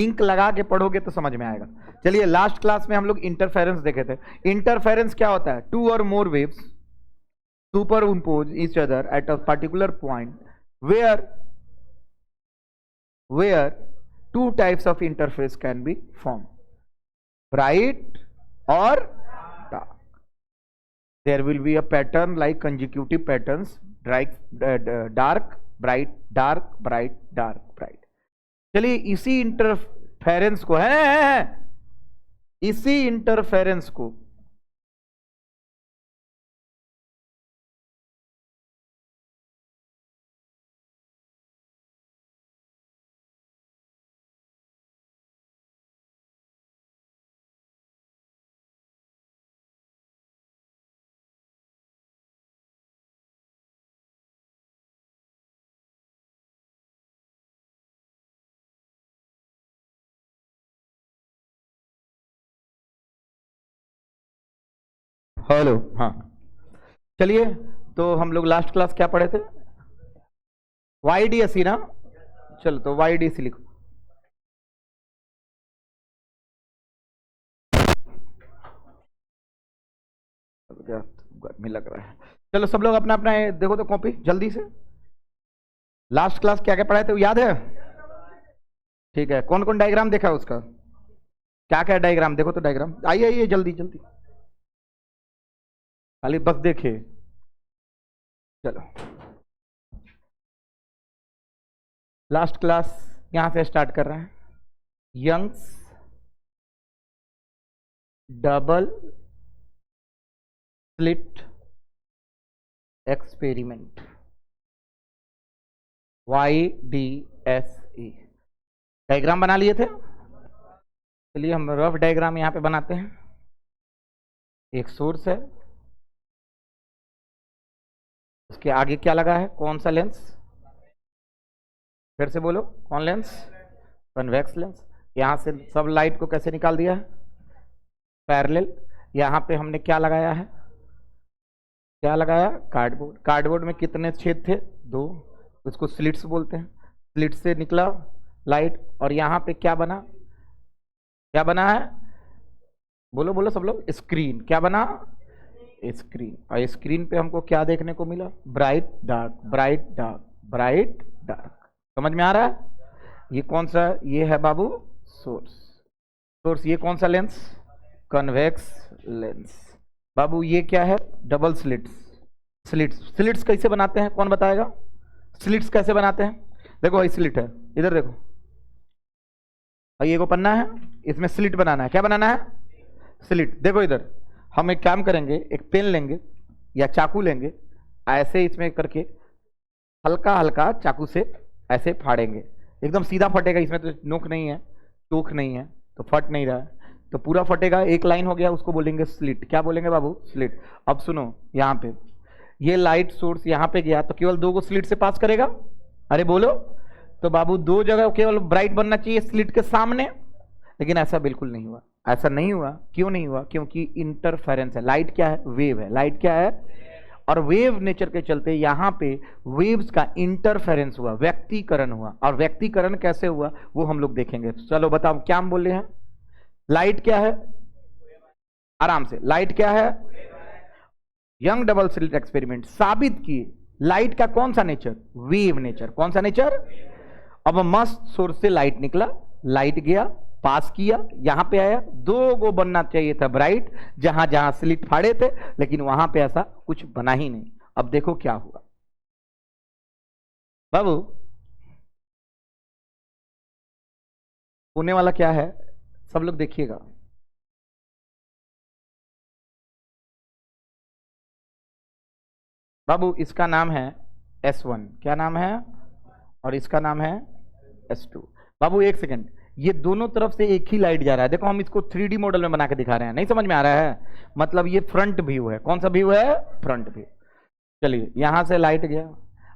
Link लगा के पढ़ोगे तो समझ में आएगा। चलिए, लास्ट क्लास में हम लोग इंटरफेरेंस देखे थे। इंटरफेरेंस क्या होता है? टू और मोर waves superimpose each other at a particular point where two types of interface can be formed, bright or dark. There will be a pattern like consecutive patterns, dark bright dark bright dark bright. चलिए, इसी interference को इसी interference को hello, हाँ, चलिए, तो हम लोग लास्ट क्लास क्या पढ़े थे? YDSE ना? चलो, तो YDSE लिखो। गर्मी लग रहा है। चलो, सब लोग अपना अपना देखो तो कॉपी जल्दी से। लास्ट क्लास क्या क्या पढ़ाए थे, याद है? ठीक है, कौन कौन डायग्राम देखा उसका? क्या क्या डायग्राम देखो तो, डायग्राम आइए आइए जल्दी जल्दी, खाली बस देखे। चलो, लास्ट क्लास यहां से स्टार्ट कर रहे हैं। Young's double slit experiment, YDSE। Diagram बना लिए थे? चलिए, हम रफ डायग्राम यहां पे बनाते हैं। एक सोर्स है, उसके आगे क्या लगा है, कौन सा लेंस? फिर से बोलो, कौन लेंस? Convex lens. यहां से सब लाइट को कैसे निकाल दिया है? पैरेलल। यहां पे हमने क्या लगाया है? क्या लगाया? कार्डबोर्ड। कार्डबोर्ड में कितने छेद थे? 2। उसको स्लिट्स बोलते हैं। स्लिट से निकला लाइट, और यहां पे क्या बना? क्या बना है? बोलो बोलो सब लोग, स्क्रीन। क्या बना? स्क्रीन। और स्क्रीन पे हमको क्या देखने को मिला? Bright dark bright dark bright dark. समझ में आ रहा है? ये कौन सा? ये है बाबू सोर्स। सोर्स। ये कौन सा लेंस? Convex lens. बाबू ये क्या है? Double slits. स्लिट्स। स्लिट्स कैसे बनाते हैं, कौन बताएगा? स्लिट्स कैसे बनाते हैं? देखो, ये स्लिट है, इधर देखो, और ये को पन्ना है, इसमें स्लिट बनाना है। क्या बनाना है? स्लिट। देखो इधर, हम एक काम करेंगे, एक पेन लेंगे या चाकू लेंगे, ऐसे इसमें करके हल्का हल्का चाकू से ऐसे फाड़ेंगे। एकदम सीधा फटेगा, इसमें तो नोक नहीं है, चोक नहीं है, तो फट नहीं रहा है, तो पूरा फटेगा। एक लाइन हो गया, उसको बोलेंगे स्लिट। क्या बोलेंगे बाबू? स्लिट। अब सुनो, यहाँ पे ये लाइट सोर्स यहाँ पे गया तो केवल 2 को स्लिट से पास करेगा। अरे बोलो, तो बाबू 2 जगह केवल ब्राइट बनना चाहिए स्लिट के सामने, लेकिन ऐसा बिल्कुल नहीं हुआ। ऐसा नहीं हुआ, क्यों नहीं हुआ? क्योंकि इंटरफेरेंस है। लाइट क्या है? वेव है। लाइट क्या है? और वेव नेचर के चलते यहां पे वेव्स का इंटरफेरेंस हुआ, व्यक्तिकरण हुआ। और व्यक्तिकरण कैसे हुआ वो हम लोग देखेंगे। चलो बताओ, क्या हम बोल रहे हैं? लाइट क्या है? आराम से, लाइट क्या है? यंग डबल स्लिट एक्सपेरिमेंट साबित किए लाइट का कौन सा नेचर? Wave nature. कौन सा नेचर? अब मस्त सोर्स से लाइट निकला, लाइट गया, पास किया, यहां पे आया, 2 को बनना चाहिए था ब्राइट, जहां जहां स्लिट फाड़े थे, लेकिन वहां पे ऐसा कुछ बना ही नहीं। अब देखो क्या हुआ बाबू। होने वाला क्या है, सब लोग देखिएगा। बाबू, इसका नाम है S1। क्या नाम है? और इसका नाम है S2। बाबू एक सेकंड, ये दोनों तरफ से एक ही लाइट जा रहा है। देखो, हम इसको 3D मॉडल में बना के दिखा रहे हैं, नहीं समझ में आ रहा है? मतलब ये फ्रंट व्यू है। कौन सा व्यू है? Front view. चलिए, यहां से लाइट गया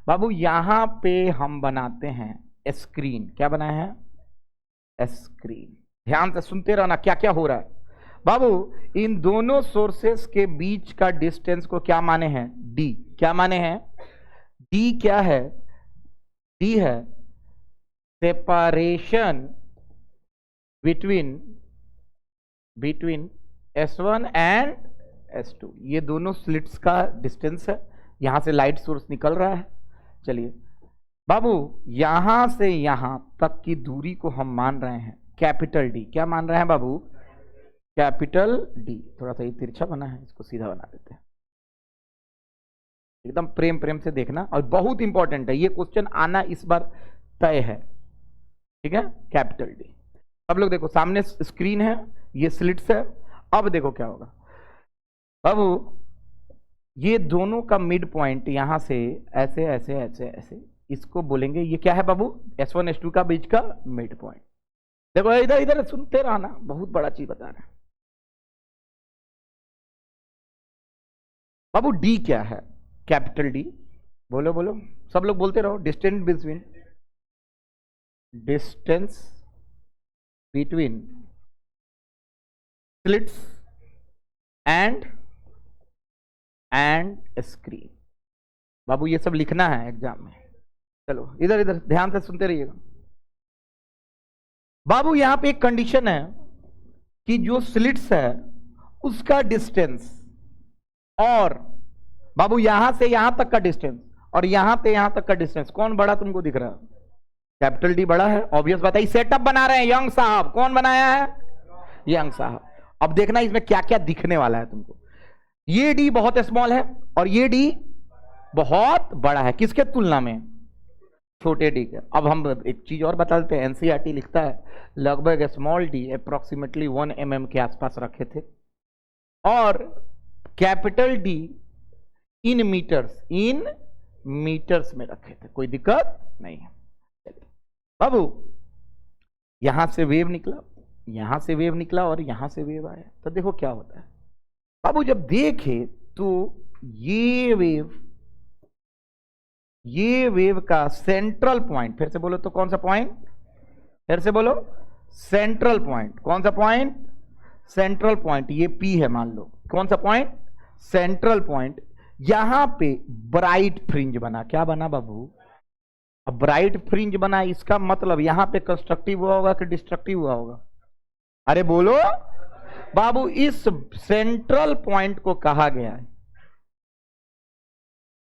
बाबू, यहां पे हम बनाते हैं स्क्रीन। क्या बनाए हैं? स्क्रीन। ध्यान से सुनते रहना क्या क्या हो रहा है बाबू। इन दोनों सोर्सेस के बीच का डिस्टेंस को क्या माने हैं? D। क्या माने हैं? D क्या है? D है separation between S1 and S2, ये दोनों स्लिट्स का डिस्टेंस है। यहां से लाइट सोर्स निकल रहा है। चलिए बाबू, यहां से यहां तक की दूरी को हम मान रहे हैं कैपिटल डी। क्या मान रहे हैं बाबू? Capital D. थोड़ा सा ये तिरछा बना है, इसको सीधा बना देते हैं। एकदम प्रेम प्रेम से देखना, और बहुत इंपॉर्टेंट है, ये क्वेश्चन आना इस बार तय है। ठीक है, कैपिटल डी। अब लोग देखो, सामने स्क्रीन है, ये स्लिट्स है। अब देखो क्या होगा बाबू, ये दोनों का मिड पॉइंट यहां से ऐसे ऐसे ऐसे ऐसे, इसको बोलेंगे, ये क्या है बाबू? S1 S2 का बीच का मिड पॉइंट। देखो इधर इधर सुनते रहना, बहुत बड़ा चीज बता रहे हैं बाबू। डी क्या है? Capital D. बोलो बोलो, सब लोग बोलते रहो। Distance between slits and screen. बाबू ये सब लिखना है एग्जाम में। चलो इधर इधर ध्यान से सुनते रहिएगा बाबू। यहां पे एक कंडीशन है कि जो स्लिट्स है उसका डिस्टेंस, और बाबू यहां से यहां तक का डिस्टेंस और यहां से यहां तक का डिस्टेंस, कौन बड़ा तुमको दिख रहा है? कैपिटल डी बड़ा है, ऑब्वियस बात है। सेटअप बना रहे हैं यंग साहब। कौन बनाया है? यंग साहब। अब देखना इसमें क्या क्या दिखने वाला है तुमको। ये डी बहुत स्मॉल है और ये डी बहुत बड़ा है। किसके तुलना में? छोटे डी के। अब हम एक चीज और बता देते हैं, एनसीईआरटी लिखता है लगभग स्मॉल डी अप्रोक्सीमेटली 1 mm के आसपास रखे थे, और कैपिटल डी इन मीटर्स में रखे थे। कोई दिक्कत नहीं है। बाबू यहां से वेव निकला, यहां से वेव निकला और यहां से वेव आया, तो देखो क्या होता है बाबू। जब देखे तो ये वेव का सेंट्रल पॉइंट, फिर से बोलो तो कौन सा पॉइंट? फिर से बोलो, सेंट्रल पॉइंट। कौन सा पॉइंट? Central point. ये P है मान लो। कौन सा पॉइंट? Central point. यहां पे ब्राइट फ्रिंज बना। क्या बना बाबू? अब ब्राइट फ्रिंज बना, इसका मतलब यहां पे कंस्ट्रक्टिव हुआ होगा कि डिस्ट्रक्टिव हुआ होगा? अरे बोलो बाबू। इस सेंट्रल पॉइंट को कहा गया है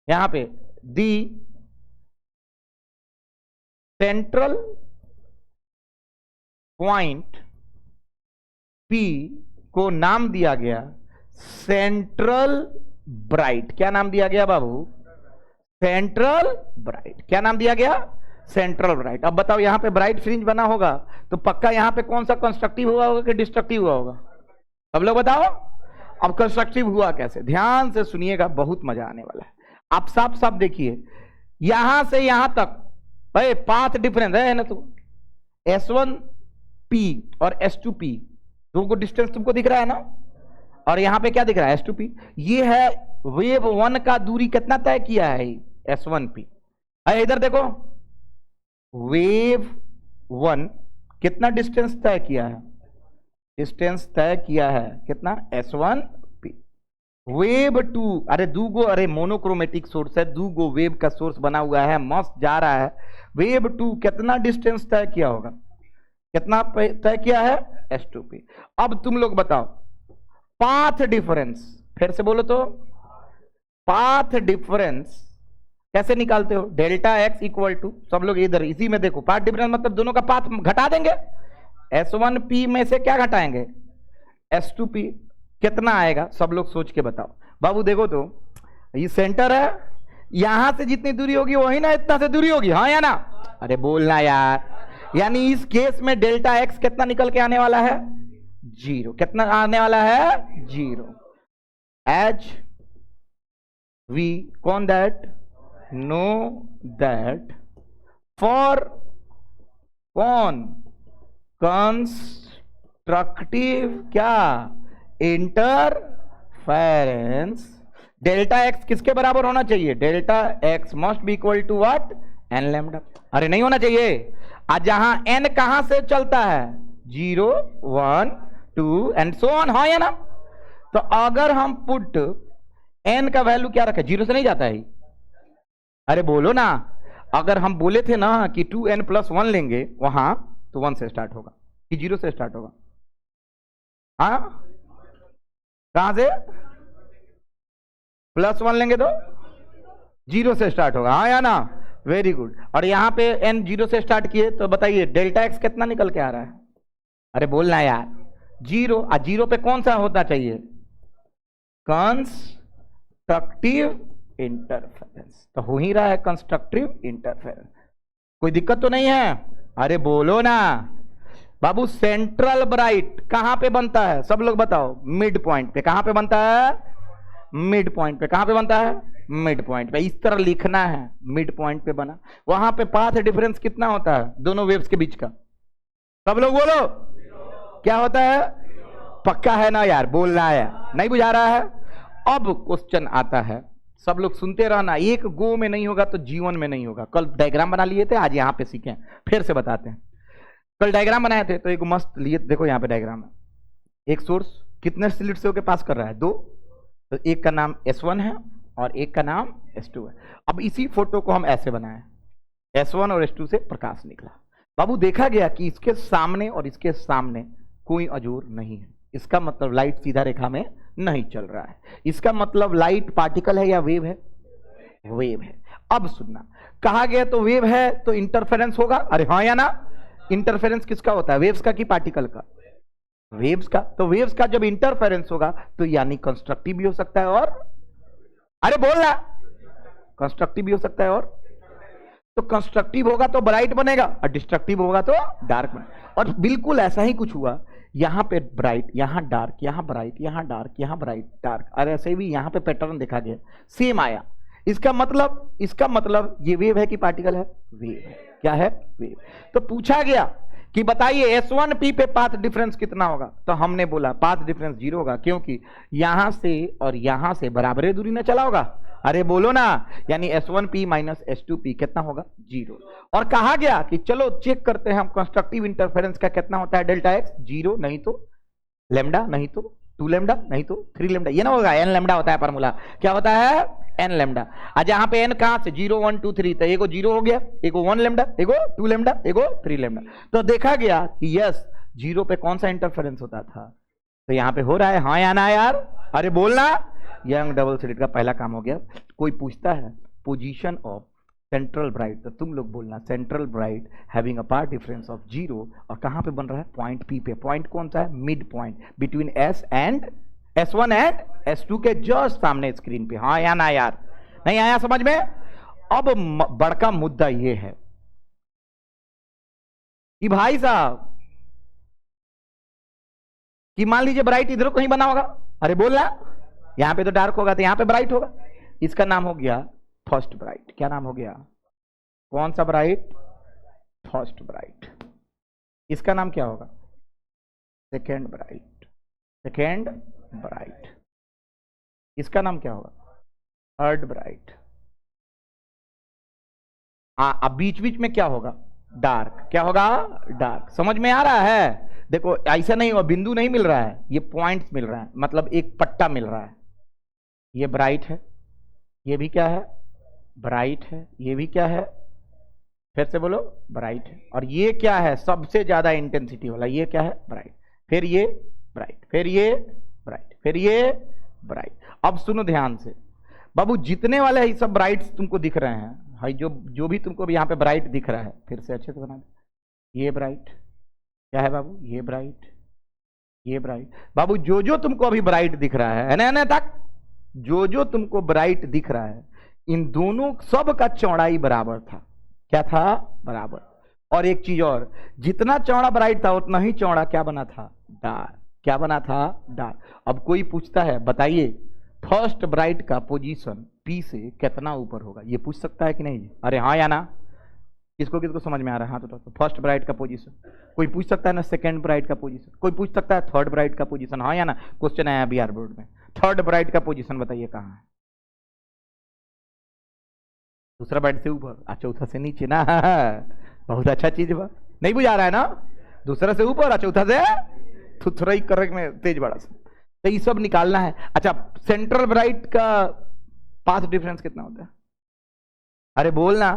यहां पे दी सेंट्रल पॉइंट P को नाम दिया गया सेंट्रल ब्राइट। क्या नाम दिया गया बाबू? Central bright. क्या नाम दिया गया? Central bright. अब बताओ, यहां पे ब्राइट फ्रिंज बना होगा तो पक्का यहां पे कौन सा कंस्ट्रक्टिव हुआ होगा कि डिस्ट्रक्टिव हुआ होगा? अब लोग बताओ। अब कंस्ट्रक्टिव हुआ कैसे? ध्यान से सुनिएगा, बहुत मजा आने वाला है। आप साफ साफ देखिए, यहां से यहां तक भाई पाथ डिफरेंस है ना, तो S1P और S2P दो को डिस्टेंस तुमको दिख रहा है ना, और यहां पे क्या दिख रहा है? S2P। ये है वेव 1 का दूरी कितना तय किया है? S1P। इधर देखो, वेव 1 कितना डिस्टेंस तय किया है? डिस्टेंस तय किया है कितना? S1P। वेव 2, अरे दूगो, अरे मोनोक्रोमेटिक सोर्स है, दूगो वेव का सोर्स बना हुआ है, मस्त जा रहा है। वेव 2 कितना डिस्टेंस तय किया होगा? कितना तय किया है? S2P। अब तुम लोग बताओ, पाथ डिफरेंस, फिर से बोलो तो, पाथ डिफरेंस कैसे निकालते हो? डेल्टा एक्स इक्वल टू, सब लोग इधर इसी में देखो, पाथ डिफरेंस मतलब दोनों का पाथ घटा देंगे। S1P में से क्या घटाएंगे? S2P। कितना आएगा? सब लोग सोच के बताओ। बाबू देखो तो, ये सेंटर है, यहां से जितनी दूरी होगी वही ना इतना से दूरी होगी, हाँ या ना? अरे बोलना यार। यानी इस केस में डेल्टा एक्स कितना निकल के आने वाला है? 0। कितना आने वाला है? 0। एज वी कौन दैट नो दैट फॉर कौन कंस्ट्रक्टिव क्या इंटरफेरेंस, डेल्टा एक्स किसके बराबर होना चाहिए? Delta x must be equal to what? N lambda. अरे नहीं होना चाहिए। आज जहां एन कहां से चलता है? 0 1 2 एंड सो ऑन, हाँ या ना? तो अगर हम पुट एन का वैल्यू क्या रखे? 0 से नहीं जाता है। अरे बोलो ना। अगर हम बोले थे ना कि 2n + 1 लेंगे वहां, तो 1 से स्टार्ट होगा। कि जीरो से स्टार्ट होगा? हाँ, कहां से? +1 लेंगे तो जीरो से स्टार्ट होगा, हाँ या ना? Very good. और यहां पे n जीरो से स्टार्ट किए तो बताइए डेल्टा x कितना निकल के आ रहा है? अरे बोलना यार, जीरो। जीरो पे कौन सा होना चाहिए? Constructive interference. तो हो ही रहा है कंस्ट्रक्टिव इंटरफेरेंस। कोई दिक्कत तो नहीं है? अरे बोलो ना बाबू। सेंट्रल ब्राइट कहां पे बनता है? सब लोग बताओ। मिड पॉइंट पे। कहां पे बनता है? मिड पॉइंट पे। कहां पे बनता है? मिड पॉइंट पे। इस तरह लिखना है, मिड पॉइंट पे बना। वहां पे पाथ डिफरेंस कितना होता है दोनों वेव्स के बीच का? सब लोग बोलो, क्या होता है? पक्का है ना यार? बोलना है, नहीं बुझा रहा है? अब क्वेश्चन आता है, सब लोग सुनते रहना, एक गो में नहीं होगा तो जीवन में नहीं होगा। कल डायग्राम बना लिए थे, आज यहां पे सीखें, फिर से बताते हैं। कल डायग्राम बनाए थे तो एक मस्त लिए, देखो यहां पे डायग्राम है। एक सोर्स कितने स्लिट से होकर पास कर रहा है? 2। तो एक का नाम S1 है और एक का नाम S2 है। अब इसी फोटो को हम ऐसे बनाए, S1 और S2 से प्रकाश निकला। बाबू देखा गया कि इसके सामने और इसके सामने कोई अजोर नहीं है। इसका मतलब लाइट सीधा रेखा में नहीं चल रहा है। इसका मतलब लाइट पार्टिकल है या वेव है? वेव है। अब सुनना, कहा गया तो वेव है तो इंटरफेरेंस होगा। अरे हाँ या ना? इंटरफेरेंस किसका होता है? वेव्स का कि पार्टिकल का? वेव्स का। तो वेव्स का जब इंटरफेरेंस होगा तो यानी कंस्ट्रक्टिव भी हो सकता है और, अरे बोल रहा, कंस्ट्रक्टिव भी हो सकता है। और तो कंस्ट्रक्टिव होगा तो ब्राइट बनेगा और डिस्ट्रक्टिव होगा तो डार्क बनेगा। और बिल्कुल ऐसा ही कुछ हुआ। यहां पे ब्राइट, यहां डार्क, यहां ब्राइट, यहां डार्क, यहां ब्राइट, डार्क। और ऐसे भी यहां पे पैटर्न देखा गया, सेम आया। इसका मतलब ये वेव है कि पार्टिकल है? वेव है। क्या है? वेव। तो पूछा गया कि बताइए S1P पे पाथ डिफरेंस कितना होगा? तो हमने बोला पाथ डिफरेंस 0 होगा, क्योंकि यहां से और यहां से बराबर दूरी में चला होगा। अरे बोलो ना, यानी S1P माइनस S2P कितना होगा? 0। और कहा गया कि चलो चेक करते हैं हम कंस्ट्रक्टिव इंटरफेरेंस का कितना होता है डेल्टा x। 0 नहीं तो लैम्डा, नहीं तो 2 लैम्डा, नहीं तो 3 लैम्डा। ये ना होगा, n लैम्डा होता है फॉर्मूला। क्या होता है? n lambda. आज यहां पे n कहां से? 0 1 2 3। तो एगो 0 हो गया, एगो 1 लैम्डा, एगो 2 लैम्डा, एगो 3 लैम्डा। तो देखा गया कि यस, 0 पे कौन सा इंटरफेरेंस होता था? तो यहां पे हो रहा है, हाँ या ना यार? अरे बोलना। यंग डबल स्लिट का पहला काम हो गया। कोई पूछता है पोजीशन ऑफ सेंट्रल ब्राइट, तो तुम लोग बोलना central bright having a path difference of 0। और कहां पे बन रहा है? पॉइंट P पे। पॉइंट कौन सा है? Mid point between S1 and S2 के जस्ट सामने स्क्रीन पे। हाँ या ना यार? नहीं आया समझ में? अब बड़का मुद्दा ये है कि भाई साहब, कि मान लीजिए ब्राइट इधर कहीं बना होगा। अरे बोल रहा, यहां पे तो डार्क होगा तो यहां पे ब्राइट होगा। इसका नाम हो गया फर्स्ट ब्राइट। क्या नाम हो गया? कौन सा ब्राइट? First bright. इसका नाम क्या होगा? Second bright. Second bright. इसका नाम क्या होगा? Third bright. अब बीच बीच में क्या होगा? डार्क। क्या होगा? डार्क। समझ में आ रहा है? देखो ऐसा नहीं हुआ, बिंदु नहीं मिल रहा है, ये पॉइंट्स मिल रहा है, मतलब एक पट्टा मिल रहा है। ये ब्राइट है, ये भी क्या है? ब्राइट है। ये भी क्या है? फिर से बोलो, ब्राइट है। और ये क्या है? सबसे ज्यादा इंटेंसिटी वाला, ये क्या है? ब्राइट। फिर ये ब्राइट, फिर ये ब्राइट, फिर ये ब्राइट। अब सुनो ध्यान से बाबू, जितने वाले ये सब ब्राइट्स तुमको दिख रहे हैं, भाई जो भी तुमको यहाँ पे ब्राइट दिख रहा है, फिर से अच्छे से बना दे। ये ब्राइट क्या है बाबू? ये ब्राइट, ये ब्राइट। बाबू जो तुमको अभी ब्राइट दिख रहा है ना तक, जो तुमको ब्राइट दिख रहा है, इन दोनों सब का चौड़ाई बराबर था। क्या था? बराबर। और एक चीज और, जितना चौड़ा ब्राइट था उतना ही चौड़ा क्या बना था? डार्क। क्या बना था? डार्क। अब कोई पूछता है बताइए फर्स्ट ब्राइट का पोजीशन P से कितना ऊपर होगा? ये पूछ सकता है कि नहीं? अरे हाँ या ना? किसको किसको समझ में आ रहा है? हाँ तो फर्स्ट ब्राइट का पोजीशन कोई पूछ सकता है ना? सेकंड ब्राइट का पोजीशन कोई पूछ सकता है? थर्ड ब्राइट का पोजीशन? हाँ या ना? क्वेश्चन आया BR बोर्ड में, थर्ड ब्राइट का पोजीशन बताइए कहाँ है? दूसरा ब्राइट से ऊपर, चौथा से नीचे ना। बहुत अच्छा चीज बा, नहीं बुझा रहा है ना? दूसरा से ऊपर और चौथा से थुथराई कर में तेज बड़ा सा। तो ये सब निकालना है। अच्छा, सेंट्रल ब्राइट का पाथ डिफरेंस कितना होता है? अरे बोलना,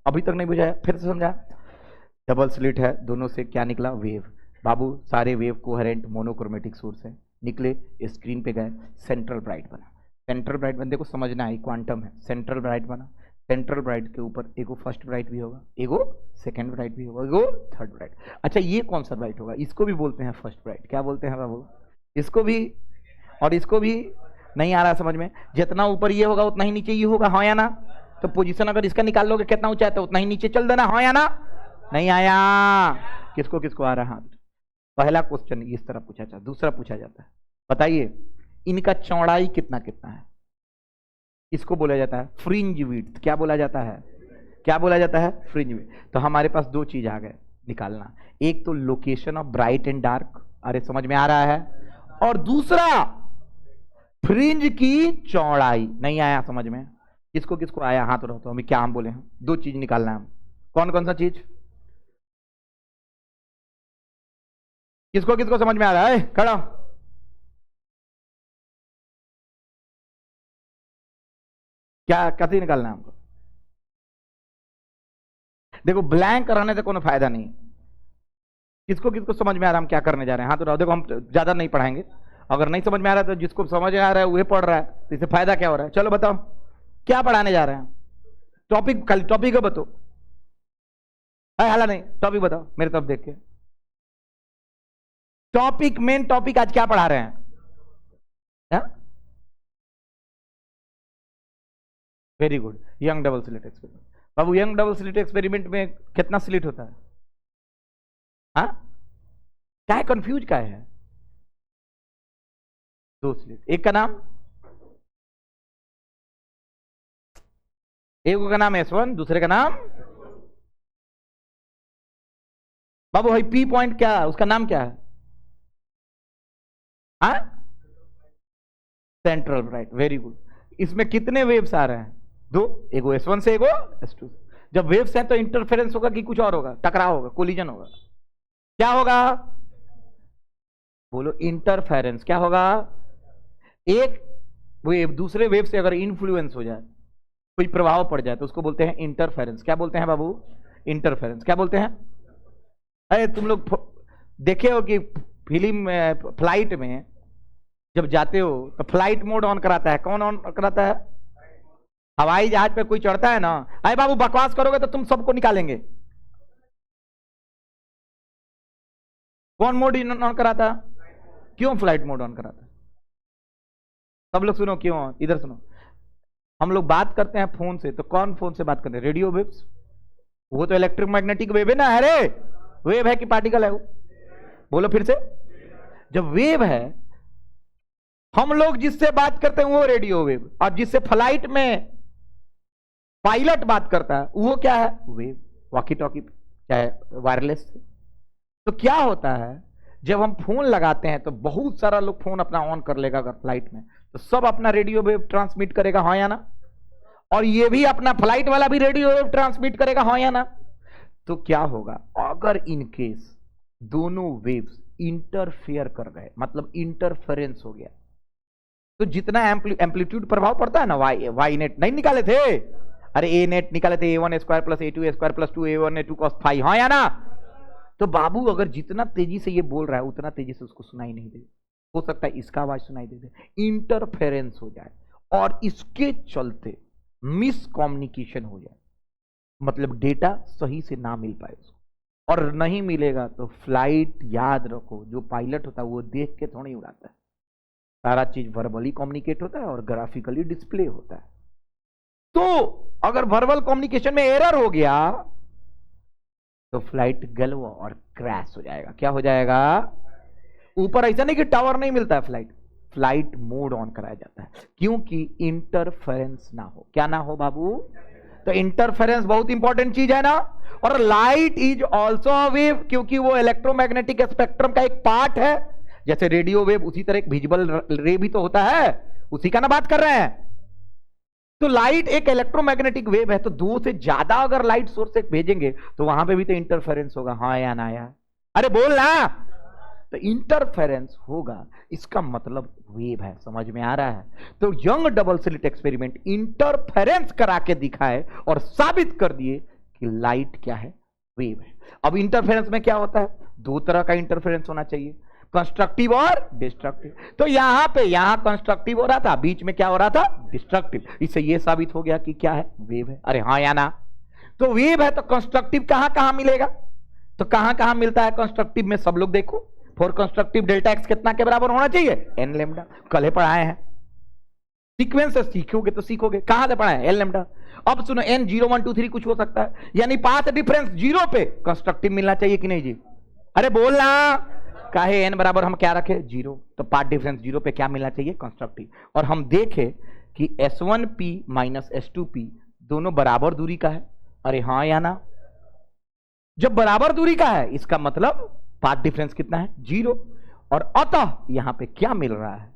अभी तक नहीं बुझाया, फिर से समझा। डबल स्लिट है, दोनों से क्या निकला? वेव। बाबू सारे वेव कोहेरेंट मोनोक्रोमेटिक सोर्स है, निकले, स्क्रीन पे गए, सेंट्रल ब्राइट बना। सेंट्रल ब्राइट बनने को समझना है, क्वांटम है, सेंट्रल ब्राइट बना। सेंट्रल ब्राइट के ऊपर एगो फर्स्ट ब्राइट भी होगा, एगो सेकंड ब्राइट भी होगा, एगो थर्ड ब्राइट। अच्छा ये कौन सा ब्राइट होगा? इसको भी बोलते हैं फर्स्ट ब्राइट। क्या बोलते हैं बाबू? इसको भी और इसको भी। नहीं आ रहा समझ में? जितना ऊपर ये होगा उतना ही नीचे ये होगा, हाँ या ना? तो पोजीशन अगर इसका निकाल लोगे कितना ऊंचा है तो उतना ही नीचे चल देना, हाँ या ना? नहीं आया। किसको किसको आ रहा है? पहला क्वेश्चन इस तरह पूछा जाता है, दूसरा पूछा जाता है, बताइए इनका चौड़ाई कितना कितना है? इसको बोला जाता है फ्रिंज विड्थ। क्या बोला जाता है? क्या बोला जाता है? Fringe width. तो हमारे पास दो चीज आ गए निकालना, एक तो location of bright and dark, अरे समझ में आ रहा है, और दूसरा फ्रिंज की चौड़ाई। नहीं आया समझ में? किसको किसको आया? हाथ उठाओ तो हमें क्या हम बोले हैं, दो चीज निकालना है। कौन कौन सा चीज? किसको किसको समझ में आ रहा है? खड़ा। क्या कैसे निकालना है हमको? देखो ब्लैंक रहने से कोनो फायदा नहीं। किसको किसको समझ में आ रहा है हम क्या करने जा रहे हैं? हाथ उठाओ। देखो हम ज्यादा नहीं पढ़ाएंगे, अगर नहीं समझ में आ रहा है तो जिसको समझ में आ रहा है वह पढ़ रहा है, तो इससे फायदा क्या हो रहा है? चलो बताओ क्या पढ़ाने जा रहे हैं? टॉपिक, खाली टॉपिक है बताओ। हाला नहीं, टॉपिक बताओ मेरे तरफ देख के। टॉपिक, मेन टॉपिक आज क्या पढ़ा रहे हैं? Very good, Young double slit experiment. बाबू यंग डबल स्लिट एक्सपेरिमेंट में कितना स्लिट होता है? हाँ क्या है, कंफ्यूज क्या है? दो स्लिट। एक का नाम, एक का नाम S1, दूसरे का नाम बाबू भाई पी पॉइंट क्या है, उसका नाम क्या है? हाँ सेंट्रल ब्राइट, वेरी गुड। इसमें कितने वेव्स आ रहे हैं? दो, एगो S1 से एगो S2। जब वेव्स हैं तो इंटरफेरेंस होगा कि कुछ और होगा? टकराव होगा, कोलिजन होगा। क्या होगा? बोलो इंटरफेरेंस। क्या होगा? एक वेव दूसरे वेव से अगर इन्फ्लुएंस हो जाए, कोई प्रभाव पड़ जाए तो उसको बोलते हैं इंटरफेरेंस। क्या बोलते हैं बाबू? इंटरफेरेंस। क्या बोलते हैं? अरे तुम लोग देखे हो कि फिल्म में, फ्लाइट में जब जाते हो तो फ्लाइट मोड ऑन कराता है। कौन ऑन कराता है? हवाई जहाज पे कोई चढ़ता है ना, अरे बाबू बकवास करोगे तो तुम सबको निकालेंगे। कौन मोड ऑन कराता? क्यों फ्लाइट मोड ऑन कराता? सब लोग सुनो क्यों, इधर सुनो। हम लोग बात करते हैं फोन से, तो कौन फोन से बात करते हैं? Radio waves. वो तो इलेक्ट्रोमैग्नेटिक वेव है ना, अरे वेव है कि पार्टिकल है वो? बोलो फिर से। जब वेव है, हम लोग जिससे बात करते हैं वो रेडियो वेव, और जिससे फ्लाइट में पायलट बात करता है वो क्या है? वेव, वॉकी टॉकी, चाहे वायरलेस से। तो क्या होता है, जब हम फोन लगाते हैं तो बहुत सारा लोग फोन अपना ऑन कर लेगा अगर फ्लाइट में, तो सब अपना रेडियो वेव ट्रांसमिट करेगा, हाँ या ना? और ये भी अपना फ्लाइट वाला भी रेडियो वेव ट्रांसमिट करेगा, हाँ या ना? तो क्या होगा अगर इन केस दोनों वेव्स इंटरफेयर कर गए, मतलब इंटरफेरेंस हो गया, तो जितना एम्पलीट्यूड प्रभाव पड़ता है ना, वाई नेट नहीं निकाले थे? अरे ए नेट निकाले थे, A1 square plus A2 square plus 2A1 A2 cos phi, हाँ या ना? तो बाबू अगर जितना तेजी से ये बोल रहा है उतना तेजी से उसको सुनाई नहीं दे, हो सकता है इसका आवाज सुनाई दे, इंटरफेरेंस हो जाए और इसके चलते मिस कम्युनिकेशन हो जाए, मतलब डेटा सही से ना मिल पाए उसको, और नहीं मिलेगा तो फ्लाइट, याद रखो, जो पायलट होता है वो देख के थोड़ी उड़ाता है, सारा चीज वर्बली कम्युनिकेट होता है और ग्राफिकली डिस्प्ले होता है। तो अगर वर्बल कम्युनिकेशन में एरर हो गया तो फ्लाइट गलवा और क्रैश हो जाएगा। क्या हो जाएगा? ऊपर ऐसा नहीं कि टावर नहीं मिलता है, फ्लाइट मोड ऑन कराया जाता है, क्योंकि इंटरफेरेंस ना हो। क्या ना हो बाबू? तो इंटरफेरेंस बहुत इंपॉर्टेंट चीज है ना। और light is also a wave, क्योंकि वो इलेक्ट्रोमैग्नेटिक स्पेक्ट्रम का एक पार्ट है। जैसे रेडियो वेव, उसी तरह एक विजिबल रे भी तो होता है, उसी का ना बात कर रहे हैं। तो लाइट एक इलेक्ट्रोमैग्नेटिक वेव है, तो दो से ज्यादा अगर लाइट सोर्स से भेजेंगे तो वहां पे भी तो इंटरफेरेंस होगा, हाँ या ना यार? अरे बोल ना। तो इंटरफेरेंस होगा, इसका मतलब वेव है, समझ में आ रहा है? तो young double slit experiment interference करा के दिखाए और साबित कर दिए कि लाइट क्या है? वेव है। अब इंटरफेरेंस में क्या होता है, दो तरह का इंटरफेरेंस होना चाहिए, कंस्ट्रक्टिव और डिस्ट्रक्टिव। तो यहां कंस्ट्रक्टिव हो रहा था, बीच में क्या हो रहा था, डिस्ट्रक्टिव। इससे ये साबित हो गया कि क्या है, वेव है। अरे हाँ या ना? तो वेव है तो कंस्ट्रक्टिव कहां कहां मिलेगा, तो कहां कहां मिलता है कंस्ट्रक्टिव में, सब लोग देखो। फॉर कंस्ट्रक्टिव डेल्टा एक्स कितना के बराबर होना चाहिए, एन लेमडा। कल ही पढ़ाए हैं, सीक्वेंस से सीखोगे तो सीखोगे, कहां से पढ़ाए, एन लेमडा। अब सुनो, एन 0 1 2 3 कुछ हो सकता है, यानी पाथ डिफरेंस 0 पे कंस्ट्रक्टिव मिलना चाहिए कि नहीं जी? अरे बोलना, काहे एन बराबर हम क्या रखे, 0, तो पाथ डिफरेंस 0 पे क्या मिलना चाहिए, कंस्ट्रक्टिव। और हम देखे कि S1p माइनस S2p दोनों बराबर दूरी का है। अरे हाँ या ना? जब बराबर दूरी का है इसका मतलब पाथ डिफरेंस कितना है, 0। और अतः यहां पे क्या मिल रहा है,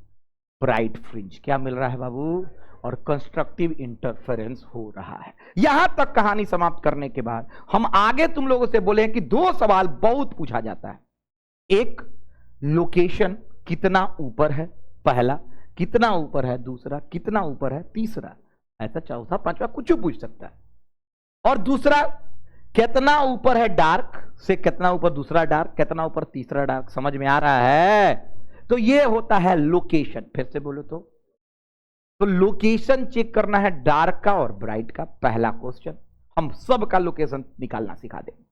ब्राइट फ्रिंज। क्या मिल रहा है बाबू, और कंस्ट्रक्टिव इंटरफेरेंस हो रहा है। यहां तक कहानी समाप्त करने के बाद हम आगे तुम लोगों से बोले कि दो सवाल बहुत पूछा जाता है। एक, लोकेशन कितना ऊपर है, पहला कितना ऊपर है, दूसरा कितना ऊपर है, तीसरा, ऐसा चौथा पांचवा कुछ पूछ सकता है। और दूसरा, कितना ऊपर है डार्क से, कितना ऊपर दूसरा डार्क, कितना ऊपर तीसरा डार्क। समझ में आ रहा है? तो ये होता है लोकेशन। फिर से बोलो तो लोकेशन चेक करना है डार्क का और ब्राइट का। पहला क्वेश्चन, हम सब का लोकेशन निकालना सिखा देंगे।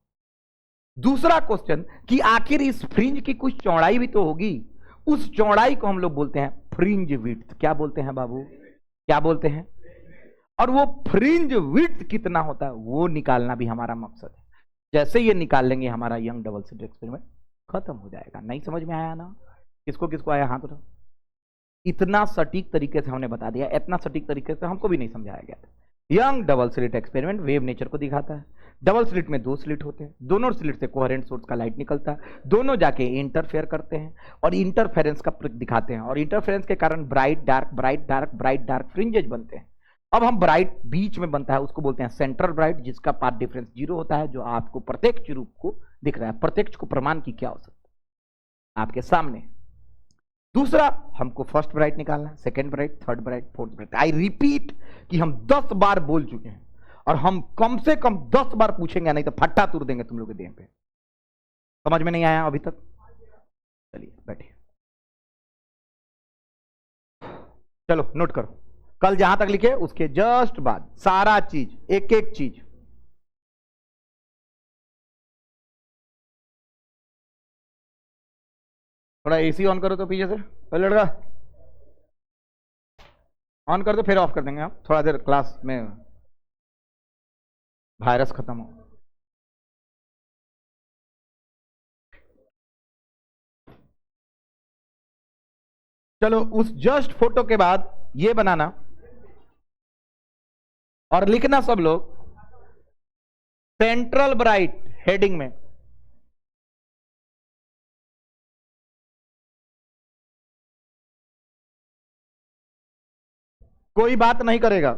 दूसरा क्वेश्चन कि आखिर इस फ्रिंज की कुछ चौड़ाई भी तो होगी, उस चौड़ाई को हम लोग बोलते हैं फ्रिंज विड्थ। क्या बोलते हैं बाबू, क्या बोलते हैं? और वो फ्रिंज विड्थ कितना होता है वो निकालना भी हमारा मकसद है। जैसे ये निकाल लेंगे हमारा यंग डबल स्लिट एक्सपेरिमेंट खत्म हो जाएगा। नहीं समझ में आया ना? किसको किसको आया हाथ उठाओ। इतना सटीक तरीके से हमने बता दिया, इतना सटीक तरीके से हमको भी नहीं समझाया गया था। Young double slit experiment wave nature को दिखाता है। डबल स्लिट में दो स्लिट होते हैं, दोनों स्लिट से कोहेरेंट सोर्स का लाइट निकलता है, दोनों जाके इंटरफेयर करते हैं और इंटरफेरेंस का दिखाते हैं, और इंटरफेरेंस के कारण bright dark bright dark bright dark fringes बनते हैं। अब हम ब्राइट बीच में बनता है उसको बोलते हैं सेंट्रल ब्राइट, जिसका पाथ डिफरेंस 0 होता है, जो आपको प्रत्यक्ष रूप को दिख रहा है। प्रत्यक्ष को प्रमाण की क्या हो सकता है आपके सामने। दूसरा, हमको फर्स्ट ब्राइट निकालना है, second bright, third bright, fourth bright. I repeat कि हम 10 बार बोल चुके हैं और हम कम से कम 10 बार पूछेंगे, नहीं तो फट्टा तुर देंगे तुम लोग के देह पे। समझ में नहीं आया अभी तक? चलिए बैठिए, चलो नोट करो। कल जहां तक लिखे उसके जस्ट बाद सारा चीज, एक एक चीज। थोड़ा एसी ऑन करो तो पीछे से, पहले लड़का ऑन कर दो, फिर ऑफ कर देंगे हम, थोड़ा देर क्लास में वायरस खत्म हो। चलो उस जस्ट फोटो के बाद ये बनाना और लिखना सब लोग सेंट्रल ब्राइट हेडिंग में। कोई बात नहीं करेगा।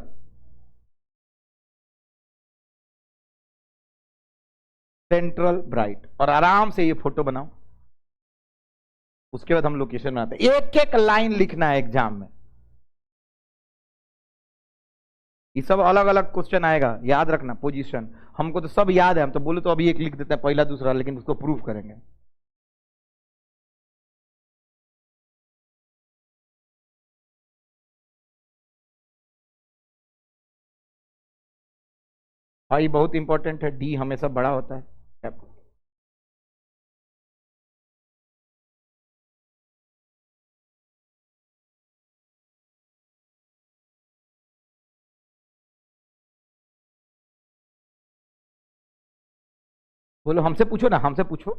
सेंट्रल ब्राइट, और आराम से ये फोटो बनाओ। उसके बाद हम लोकेशन बनाते हैं। एक एक लाइन लिखना है एग्जाम में। ये सब अलग अलग क्वेश्चन आएगा, याद रखना। पोजीशन हमको तो सब याद है, हम तो बोले तो अभी एक लिख देते हैं, पहला दूसरा, लेकिन उसको प्रूफ करेंगे। भाई बहुत इंपॉर्टेंट है, डी हमेशा बड़ा होता है। बोलो, हमसे पूछो ना, हमसे पूछो।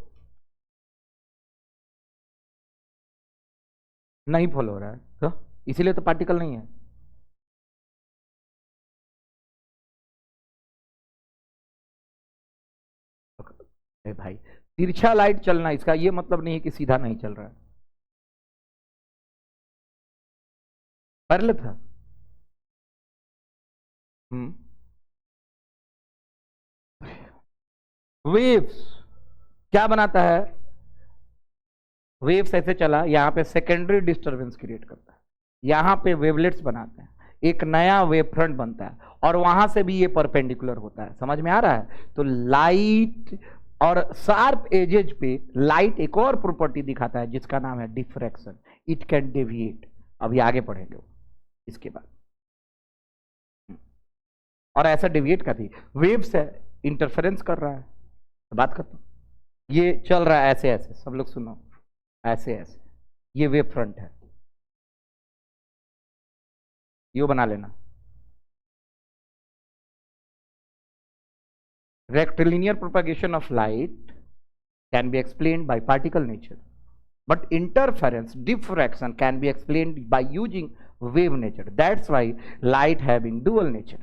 नहीं फॉलो हो रहा है तो इसीलिए तो पार्टिकल नहीं है। अरे भाई, तिरछा लाइट चलना इसका ये मतलब नहीं है कि सीधा नहीं चल रहा है। पैरेलल था। वेव्स क्या बनाता है, वेव्स ऐसे चला, यहां पे सेकेंडरी डिस्टरबेंस क्रिएट करता है, यहां पे वेवलेट्स बनाते हैं, एक नया वेव फ्रंट बनता है और वहां से भी ये परपेंडिकुलर होता है। समझ में आ रहा है? तो लाइट और शार्प एजेज पे लाइट एक और प्रॉपर्टी दिखाता है जिसका नाम है डिफ्रैक्शन। It can deviate. अभी आगे पढ़ेंगे इसके बाद। और ऐसा डेविएट का थी, वेव से इंटरफेरेंस कर रहा है। तो बात करता हूं, ये चल रहा है ऐसे ऐसे, सब लोग सुनो, ऐसे ऐसे, ये वेव फ्रंट है, यो बना लेना। Rectilinear propagation of light can be explained by particle nature, but interference, diffraction can be explained by using wave nature. That's why light having dual nature.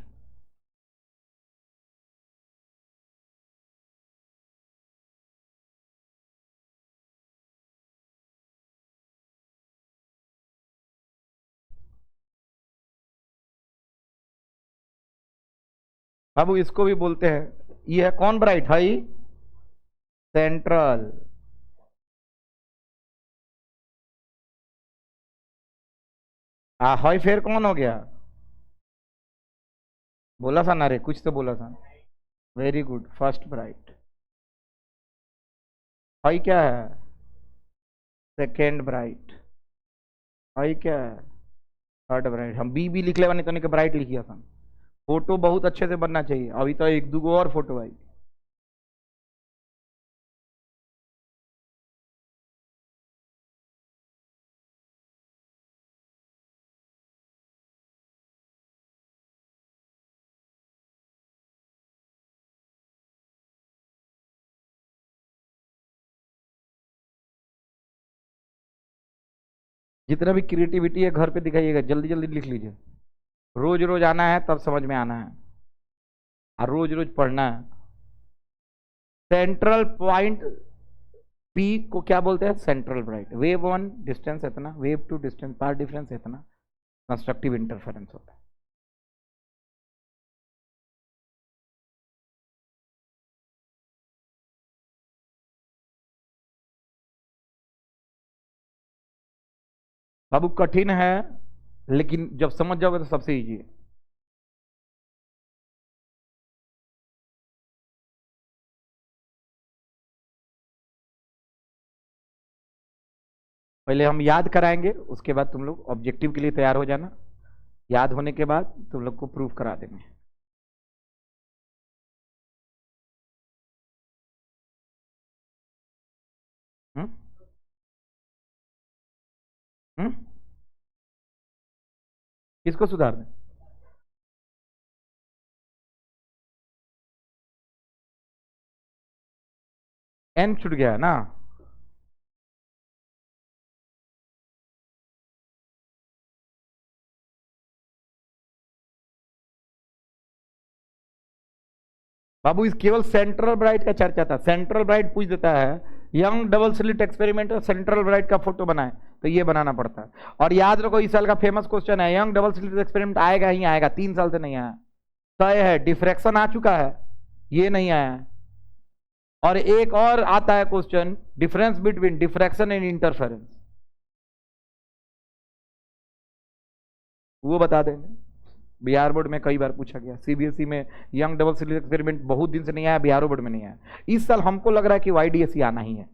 अब इसको भी बोलते हैं, ये है कौन ब्राइट है? सेंट्रल। हाई फेयर कौन हो गया? बोला था ना रे, कुछ तो बोला था। Very good, first bright. High क्या है? Second bright. हाई क्या है? Third bright. हम बी बी लिख ले बने तो नहीं, ब्राइट लिखिए था। फोटो बहुत अच्छे से बनना चाहिए, अभी तो एक दो और फोटो आई। जितना भी क्रिएटिविटी है घर पे दिखाइएगा, जल्दी जल्दी लिख लीजिए। रोज रोज आना है तब समझ में आना है, और रोज रोज पढ़ना है। सेंट्रल पॉइंट पी को क्या बोलते हैं? Central bright. Wave one distance इतना, wave two distance path difference इतना, कंस्ट्रक्टिव इंटरफेरेंस होता है। बाबू कठिन है, लेकिन जब समझ जाओगे तो सबसे इजी है। पहले हम याद कराएंगे, उसके बाद तुम लोग ऑब्जेक्टिव के लिए तैयार हो जाना। याद होने के बाद तुम लोग को प्रूफ करा देंगे। हम्म हम्म किसको सुधार दें? एन छूट गया है ना? बाबू इस केवल सेंट्रल ब्राइट का चर्चा था। सेंट्रल ब्राइट पूछ देता है यंग डबल स्लिट एक्सपेरिमेंट और सेंट्रल ब्राइट का फोटो बनाए, तो ये बनाना पड़ता है। और याद रखो, इस साल का फेमस क्वेश्चन है, यंग डबल स्लिट एक्सपेरिमेंट आएगा ही आएगा, 3 साल से नहीं आया, तय है। डिफ्रैक्शन आ चुका है, ये नहीं आया है। और एक और आता है question, difference between diffraction and interference, वो बता देंगे। बिहार बोर्ड में कई बार पूछा गया, सीबीएसई में यंग डबल स्लिट एक्सपेरिमेंट बहुत दिन से नहीं आया, बिहार बोर्ड में नहीं आया। इस साल हमको लग रहा है कि वाईडीएसई आना ही है।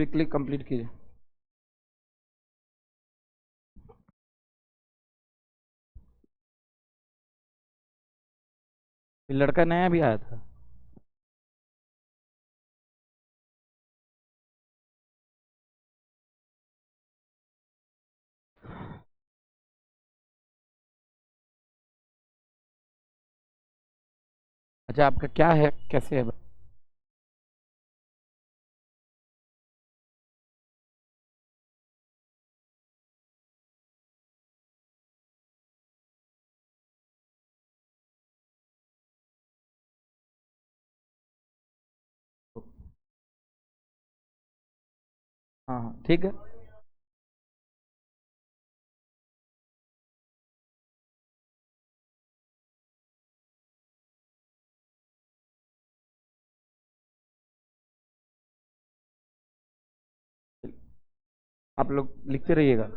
क्विकली कंप्लीट कीजिए। ये लड़का नया भी आया था। अच्छा, आपका क्या है, कैसे है? हाँ हाँ, ठीक है। आप लोग लिखते रहिएगा।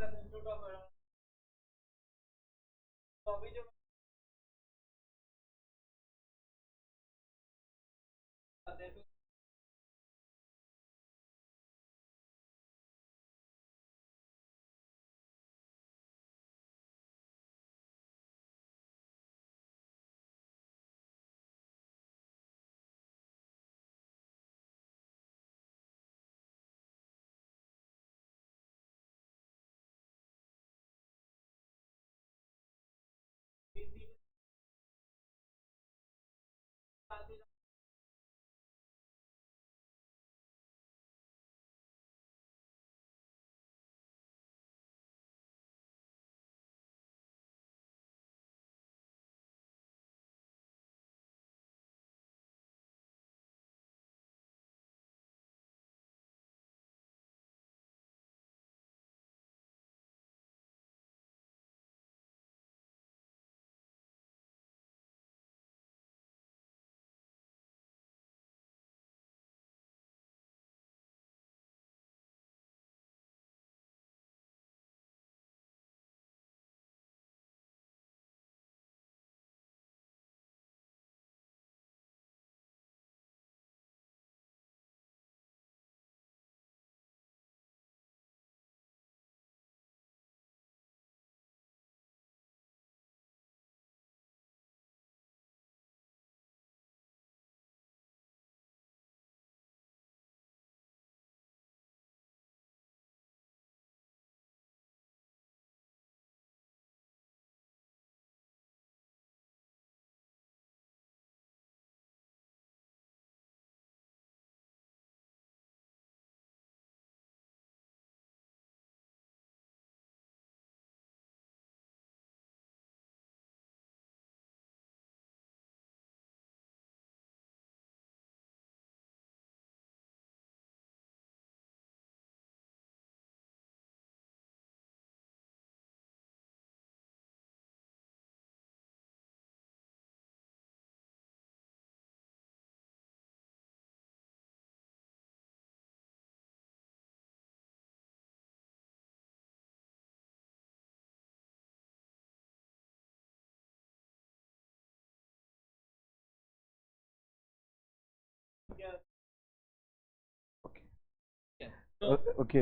ओके,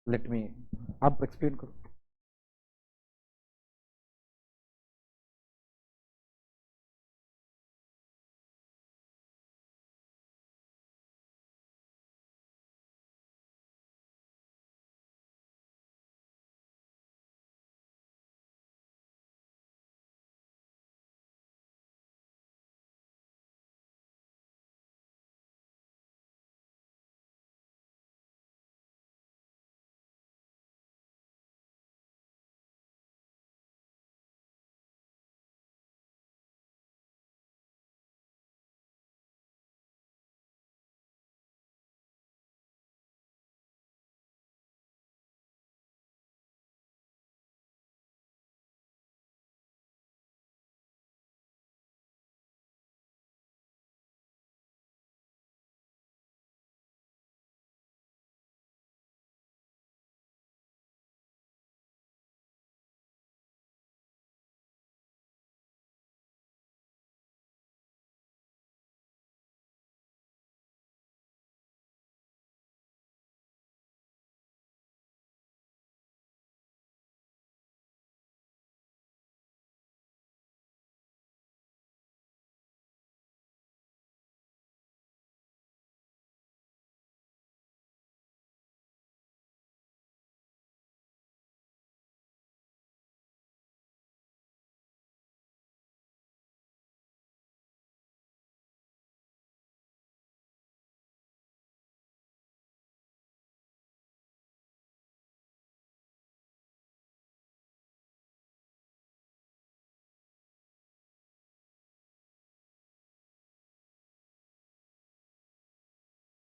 लेट मी, आप एक्सप्लेन करो।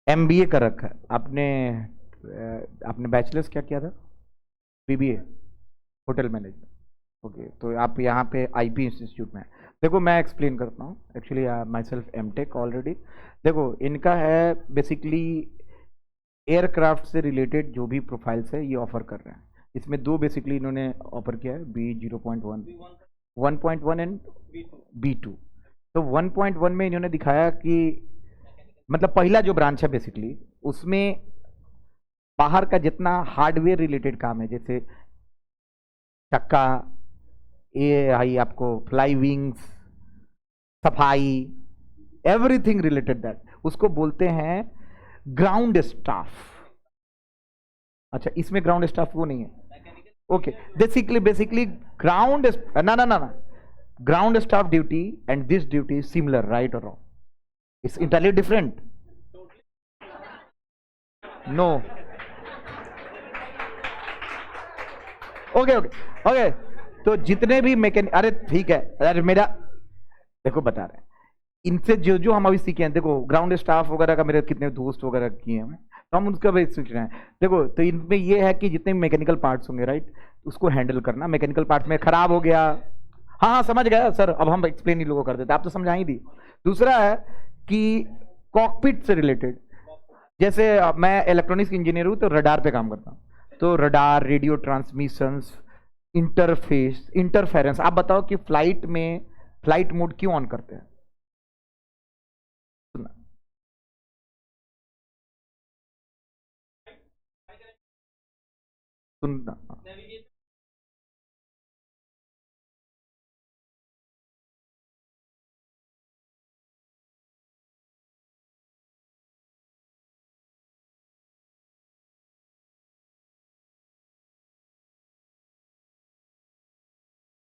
एमबीए कर रखा है आपने? आपने बैचलर्स क्या किया था? BBA, hotel management. ओके, तो आप यहाँ पे आईपी इंस्टीट्यूट में हैं। देखो मैं एक्सप्लेन करता हूँ, actually myself MTech already. देखो इनका है बेसिकली एयरक्राफ्ट से रिलेटेड जो भी प्रोफाइल्स है ये ऑफर कर रहे हैं। इसमें दो बेसिकली इन्होंने ऑफर किया है, B0.1, 1.1 एंड B2। तो 1.1 में इन्होंने दिखाया कि मतलब पहला जो ब्रांच है बेसिकली उसमें बाहर का जितना हार्डवेयर रिलेटेड काम है, जैसे चक्का, ये आई आपको फ्लाई विंग्स, सफाई, एवरीथिंग रिलेटेड दैट, उसको बोलते हैं ग्राउंड स्टाफ। अच्छा, इसमें ग्राउंड स्टाफ वो नहीं है। ओके, बेसिकली ग्राउंड, ना ना ना ना, ground staff duty and this duty is similar, right और wrong? It's entirely different. No. Okay okay okay, तो जितने भी मैकेनिक, अरे ठीक है, अरे मेरा देखो बता रहे हैं इनसे जो जो हम अभी सीखे हैं। देखो ग्राउंड स्टाफ वगैरह का मेरे कितने दोस्त वगैरह किए हैं, तो हम उनका भी सीख रहे हैं। देखो तो इनमें ये है कि जितने मैकेनिकल पार्ट्स होंगे, राइट, उसको हैंडल करना। मैकेनिकल पार्ट में खराब हो गया, हाँ हाँ समझ गया सर, अब हम एक्सप्लेन ही लोगों को कर देते, आप तो समझा ही दी। दूसरा है कि कॉकपिट से रिलेटेड, जैसे मैं इलेक्ट्रॉनिक्स इंजीनियर हूं तो रडार पे काम करता हूं, तो radar, radio transmissions, interface, interference. आप बताओ कि फ्लाइट में फ्लाइट मोड क्यों ऑन करते हैं? सुनना, सुनना।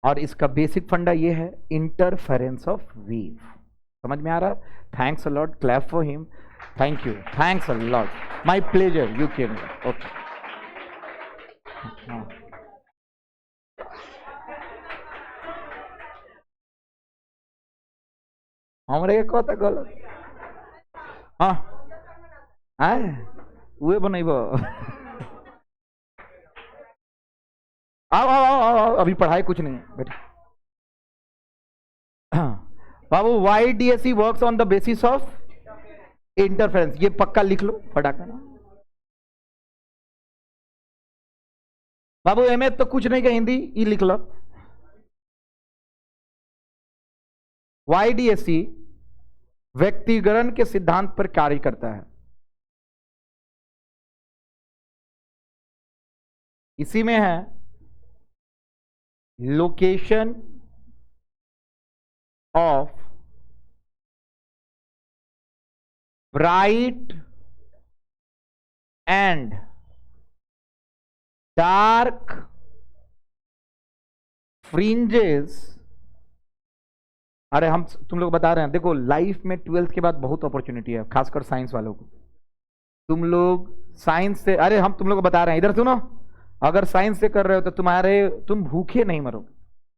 और इसका बेसिक फंडा ये है, इंटरफेरेंस ऑफ वेव। समझ में आ रहा? Thanks a lot, clap for him. Thank you, thanks a lot, my pleasure, you came. Okay, हमरे को तो गलत, हाँ आए उहे बनैबो। आओ आओ आओ आओ आओ, अभी पढ़ाई कुछ नहीं है बेटा। बाबू, Y DSC works on the basis of interference, ये पक्का लिख लो फटाका ना। बाबू एम तो कुछ नहीं का हिंदी, ये लिख लो। वाईडीएससी व्यक्तिगणन के सिद्धांत पर कार्य करता है। इसी में है location of bright and dark fringes. अरे हम तुम लोग बता रहे हैं, देखो लाइफ में 12th के बाद बहुत अपॉर्चुनिटी है, खासकर साइंस वालों को। तुम लोग साइंस से, अरे हम तुम लोग को बता रहे हैं, इधर सुनो, अगर साइंस से कर रहे हो तो तुम भूखे नहीं मरोगे,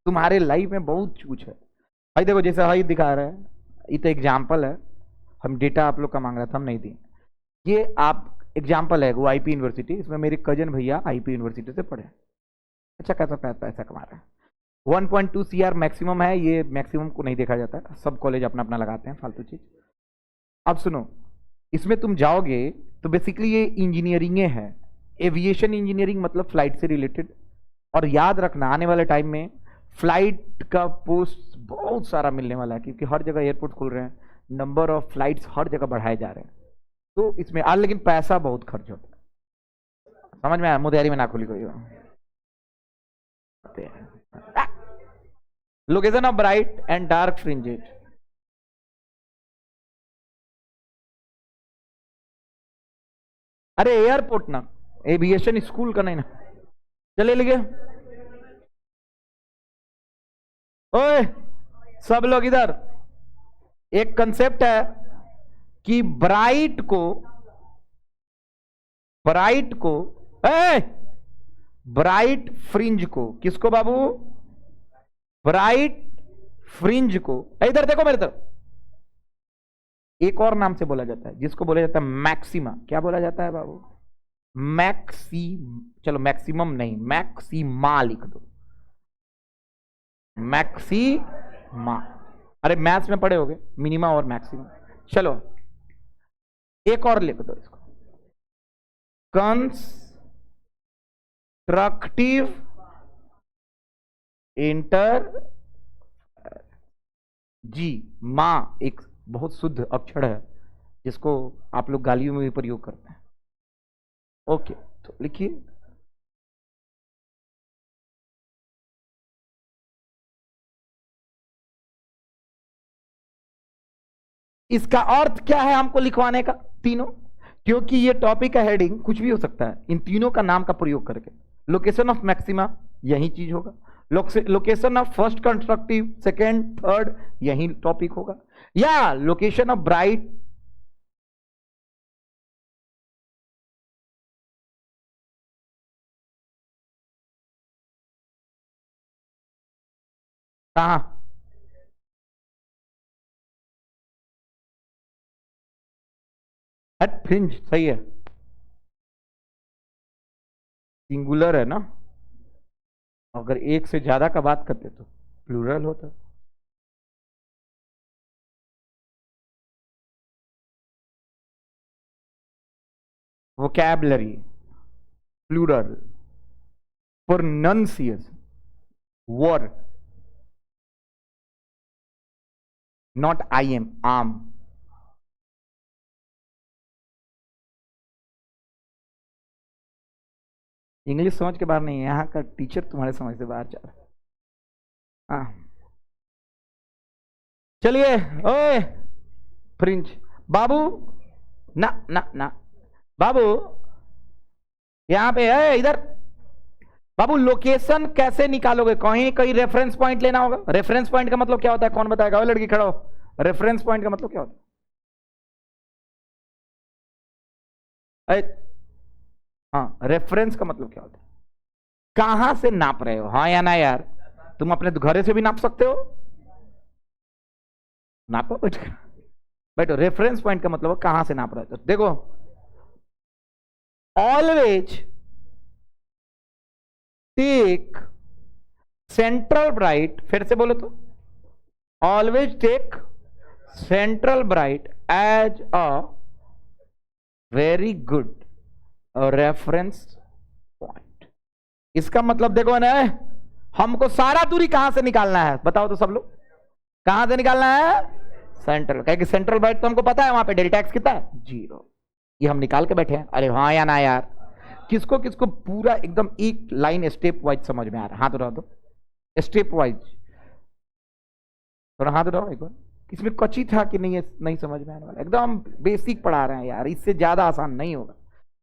तुम्हारे लाइफ में बहुत कुछ है भाई। देखो जैसे हाई दिखा रहा है, ये तो एग्जाम्पल है, हम डेटा आप लोग का मांग रहा था, हम नहीं दिए। ये आप एग्जाम्पल है वो आईपी यूनिवर्सिटी, इसमें मेरे कजन भैया आईपी यूनिवर्सिटी से पढ़े, अच्छा खासा पैसा कमा रहा है। 1.2 CR मैक्सिमम है, ये मैक्सिमम को नहीं देखा जाता है, सब कॉलेज अपना अपना लगाते हैं फालतू चीज। अब सुनो, इसमें तुम जाओगे तो बेसिकली ये इंजीनियरिंग है, एविएशन इंजीनियरिंग, मतलब फ्लाइट से रिलेटेड। और याद रखना आने वाले टाइम में फ्लाइट का पोस्ट बहुत सारा मिलने वाला है, क्योंकि हर जगह एयरपोर्ट खुल रहे हैं, नंबर ऑफ फ्लाइट्स हर जगह बढ़ाए जा रहे हैं, तो इसमें लेकिन पैसा बहुत खर्च होता है। समझ में आया? मुदेरी में ना खुली कोई। Location of bright and dark fringes. अरे एयरपोर्ट ना, एविएशन स्कूल का नहीं ना। चले लिखे, ओए सब लोग इधर, एक कंसेप्ट है कि ब्राइट को ब्राइट फ्रिंज को, किसको बाबू? ब्राइट फ्रिंज को, इधर देखो मेरे तरफ, एक और नाम से बोला जाता है जिसको बोला जाता है मैक्सिमा। क्या बोला जाता है बाबू? मैक्सी, चलो मैक्सिमम नहीं, मैक्सिमा लिख दो, मैक्सिमा। अरे मैथ्स में पढ़े होगे मिनिमा और मैक्सिमम। चलो एक और लिख दो इसको, कंस्ट्रक्टिव इंटर जी। मां एक बहुत शुद्ध अक्षर है जिसको आप लोग गालियों में भी प्रयोग करते हैं। ओके, तो लिखिए इसका अर्थ क्या है हमको लिखवाने का तीनों, क्योंकि ये टॉपिक का हेडिंग कुछ भी हो सकता है इन तीनों का नाम का प्रयोग करके। लोकेशन ऑफ मैक्सिमा यही चीज होगा, location of first constructive, second, third यही टॉपिक होगा, या लोकेशन ऑफ ब्राइट, कहां एट फ्रिंज, सही है, सिंगुलर है ना, अगर एक से ज्यादा का बात करते तो प्लूरल होता। Vocabulary plural, pronunciation word, not I am आम। इंग्लिश समझ के बाहर नहीं है, यहाँ का टीचर तुम्हारे समझ से बाहर जा रहा है। हाँ चलिए, ओए फ्रिंज बाबू, ना ना ना बाबू, यहाँ पे है इधर बाबू, लोकेशन कैसे निकालोगे? कहीं कहीं रेफरेंस पॉइंट लेना होगा। रेफरेंस पॉइंट का मतलब क्या होता है, कौन बताएगा? ओ लड़की खड़ा हो, रेफरेंस पॉइंट का मतलब क्या होता है? हाँ, रेफरेंस का मतलब क्या होता है? कहां से नाप रहे हो, हाँ या ना यार? तुम अपने घरे से भी नाप सकते हो, नापो बैठो बैठो। रेफरेंस पॉइंट का मतलब कहां से नाप रहे हो। तो देखो, ऑलवेज टेक सेंट्रल ब्राइट, फिर से बोलो तो, always take central bright as a very good reference point. इसका मतलब देखो ना, हमको सारा दूरी कहां से निकालना है बताओ तो सब लोग, कहां से निकालना है? सेंट्रल, क्योंकि सेंट्रल ब्राइट तो हमको पता है वहां पे डेल्टा एक्स कितना है, 0। ये हम निकाल के बैठे हैं। अरे हाँ या ना यार? किसको किसको पूरा एकदम एक लाइन स्टेप वाइज समझ में आ रहा है? हाथ उठाओ दो, स्टेप वाइज थोड़ा हाथ उठाओ एक बार। इसमें कच्ची था कि नहीं, नहीं समझ में आने वाला, एकदम बेसिक पढ़ा रहे हैं यार, इससे ज्यादा आसान नहीं होगा।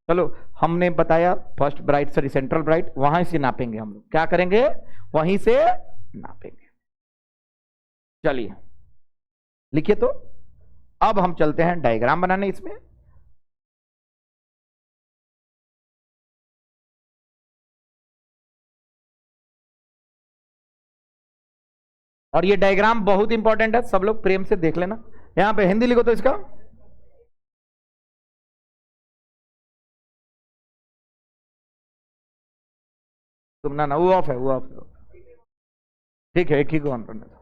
चलो, हमने बताया first bright, sorry central bright, वहां से नापेंगे हम लोग, क्या करेंगे? वहीं से नापेंगे। चलिए लिखिए तो, अब हम चलते हैं डायग्राम बनाने इसमें। और ये डायग्राम बहुत इंपॉर्टेंट है, सब लोग प्रेम से देख लेना। यहां पे हिंदी लिखो तो इसका, तुम ना वो ऑफ है, वो ऑफ है, ठीक है, एक ही को ऑन करने दो।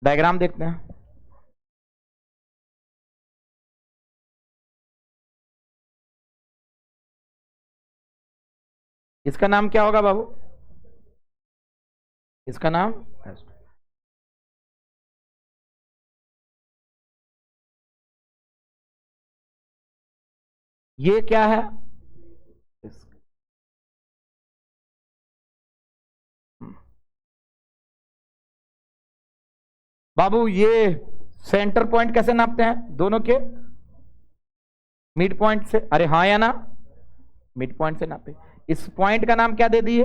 डायग्राम देखते हैं। इसका नाम क्या होगा बाबू? इसका नाम, ये क्या है? बाबू ये सेंटर पॉइंट कैसे नापते हैं? दोनों के मिड पॉइंट से। अरे हाँ या ना? मिड पॉइंट से नापे। इस पॉइंट का नाम क्या दे दिए?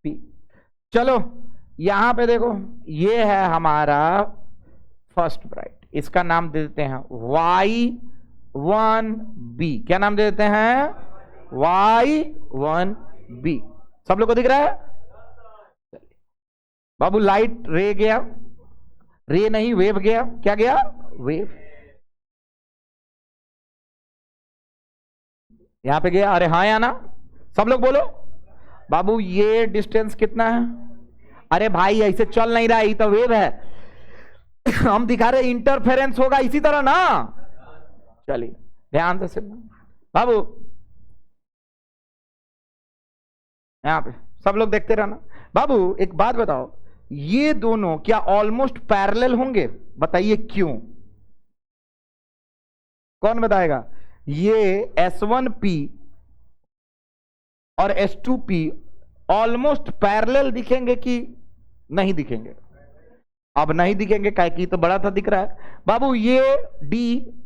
पी। चलो यहां पे देखो, ये है हमारा फर्स्ट ब्राइट, इसका नाम दे देते हैं Y1B। क्या नाम दे देते हैं? Y1B। सब लोग को दिख रहा है? बाबू लाइट रे गया, रे नहीं वेव गया, क्या गया? वेव। यहां पे गया, अरे हाँ या ना? सब लोग बोलो। बाबू ये डिस्टेंस कितना है? अरे भाई ऐसे चल नहीं रहा, ये तो वेव है। हम दिखा रहे इंटरफेरेंस होगा इसी तरह ना। चलिए ध्यान से सुनो बाबू, यहां पे सब लोग देखते रहना। बाबू एक बात बताओ, ये दोनों क्या ऑलमोस्ट पैरेलल होंगे? बताइए क्यों? कौन बताएगा? ये S1P और S2P ऑलमोस्ट पैरेलल दिखेंगे कि नहीं दिखेंगे? अब नहीं दिखेंगे, काय की तो बड़ा था दिख रहा है। बाबू ये D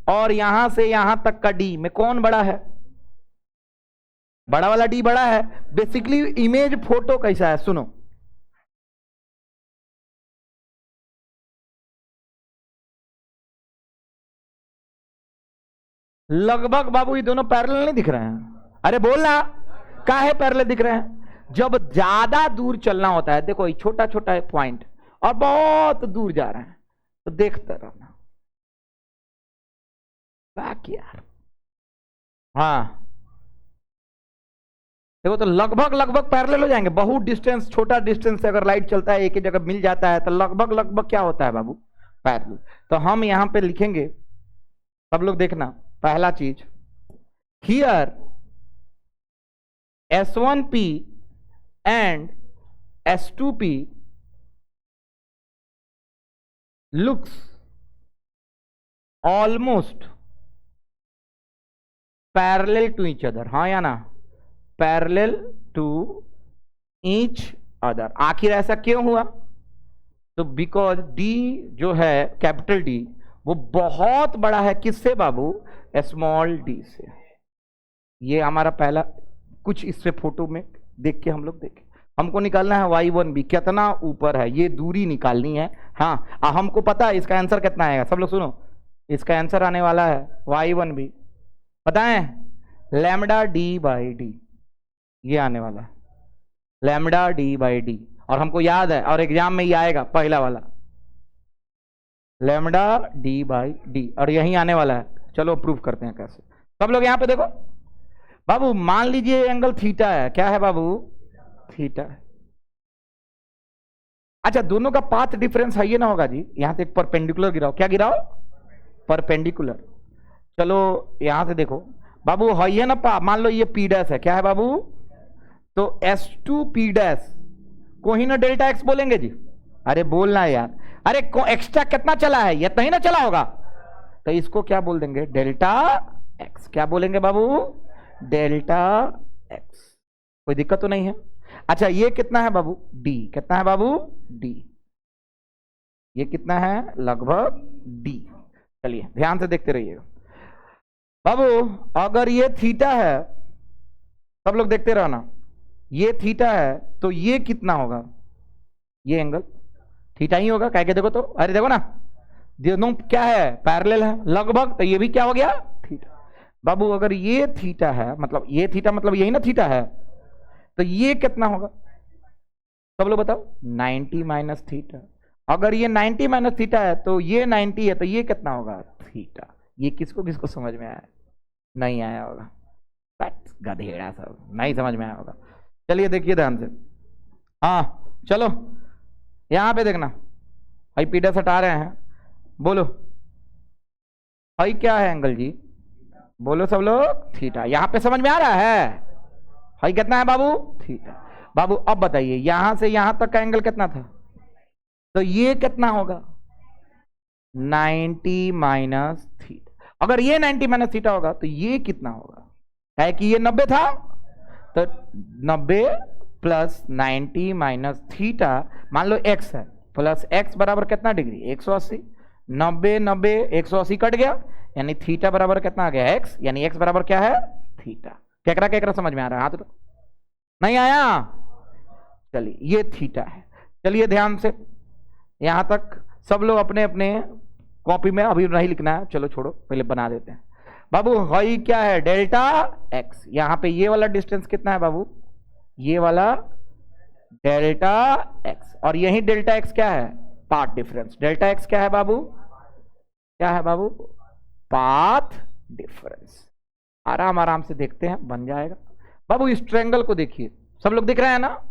और यहां से यहां तक का D में कौन बड़ा है? बड़ा वाला D बड़ा है। बेसिकली इमेज फोटो कैसा है सुनो, लगभग बाबू ये दोनों पैरेलल नहीं दिख रहे हैं। अरे बोलना काहे पैरेलल दिख रहे हैं? जब ज्यादा दूर चलना होता है, देखो ये छोटा छोटा पॉइंट और बहुत दूर जा रहे हैं, तो देखते रहना बाकी यार। हाँ देखो तो लगभग लगभग पैरेलल हो जाएंगे। बहुत डिस्टेंस, छोटा डिस्टेंस से अगर लाइट चलता है एक ही जगह मिल जाता है, तो लगभग लगभग क्या होता है बाबू? पैरेलल। तो हम यहां पे लिखेंगे, सब लोग देखना, पहला चीज here S1P and S2P looks almost parallel to each other। हाँ या ना? Parallel to each other. आखिर ऐसा क्यों हुआ? तो बिकॉज D जो है कैपिटल D वो बहुत बड़ा है किससे बाबू? स्मॉल d से। ये हमारा पहला, कुछ इससे फोटो में देख के हम लोग देखें। हमको निकालना है y1b, कितना ऊपर है, ये दूरी निकालनी है। हाँ हमको पता है इसका आंसर कितना आएगा। सब लोग सुनो, इसका आंसर आने वाला है y1b, बताएं, लैम्डा d/d। ये आने वाला है लैम्डा d/d। और हमको याद है, और एग्जाम में ये आएगा पहला वाला, लैम्डा d/d, और यही आने वाला है। चलो प्रूफ करते हैं कैसे। सब लोग यहां पे देखो बाबू, मान लीजिए एंगल थीटा है। क्या है बाबू? थीटा है। अच्छा दोनों का पाथ डिफरेंस है ये ना होगा जी? यहां से एक परपेंडिकुलर गिराओ। क्या गिराओ? परपेंडिकुलर। चलो यहां से देखो बाबू, है ये ना, मान लो ये P' है। क्या है बाबू? तो S2P' को ही ना डेल्टा x बोलेंगे जी। अरे बोलना है यार, अरे एक्स्ट्रा कितना चला है? ये तो ही ना चला होगा, तो इसको क्या बोल देंगे? Delta x। क्या बोलेंगे बाबू? Delta x। कोई दिक्कत तो नहीं है? अच्छा ये कितना है बाबू? D। कितना है बाबू? D। ये कितना है? लगभग D। चलिए ध्यान से देखते रहिएगा बाबू। अगर ये थीटा है, सब लोग देखते रहना, ये थीटा है तो ये कितना होगा? ये एंगल थीटा ही होगा। कह के देखो तो, अरे देखो ना, दोनों क्या है? पैरेलल है लगभग, तो ये भी क्या हो गया? थीटा। बाबू अगर ये थीटा है, मतलब ये थीटा मतलब यही ना थीटा है, तो ये कितना होगा? सब लोग बताओ। 90 माइनस थीटा। अगर ये 90 माइनस थीटा है तो ये 90 है, तो ये कितना होगा? थीटा। ये किसको किसको समझ में आया? नहीं आया होगा, गधेड़ा सब नहीं समझ में आया होगा। चलिए देखिए ध्यान से। हाँ चलो यहां पे देखना, भाई P' हटा रहे हैं, बोलो भाई क्या है एंगल जी? बोलो सब लोग। थीटा। यहां पे समझ में आ रहा है? भाई कितना है बाबू? थीटा। बाबू अब बताइए, यहां से यहां तक का एंगल कितना था? तो ये कितना होगा? 90 माइनस थीटा। अगर ये 90 माइनस थीटा होगा तो ये कितना होगा? है कि ये 90 था, तो 90 प्लस 90 माइनस थीटा, मान लो x है, प्लस x बराबर कितना डिग्री? 180। 90 90 180 कट गया, यानी थीटा बराबर कितना आ गया? x। यानी x बराबर क्या है? थीटा। केकरा केकरा समझ में आ रहा है? हाथ तो नहीं आया? चलिए ये थीटा है। चलिए ध्यान से यहां तक सब लोग अपने अपने कॉपी में, अभी नहीं लिखना है, चलो छोड़ो पहले बना देते हैं बाबू। हई क्या है? Delta x। यहां पे ये वाला डिस्टेंस कितना है बाबू? ये वाला डेल्टा एक्स, और यही डेल्टा एक्स क्या है, पाथ डिफरेंस। डेल्टा एक्स क्या है बाबू, क्या है बाबू, पाथ डिफरेंस। आराम आराम से देखते हैं, बन जाएगा बाबू। इस ट्रायंगल को देखिए, सब लोग दिख रहा है ना,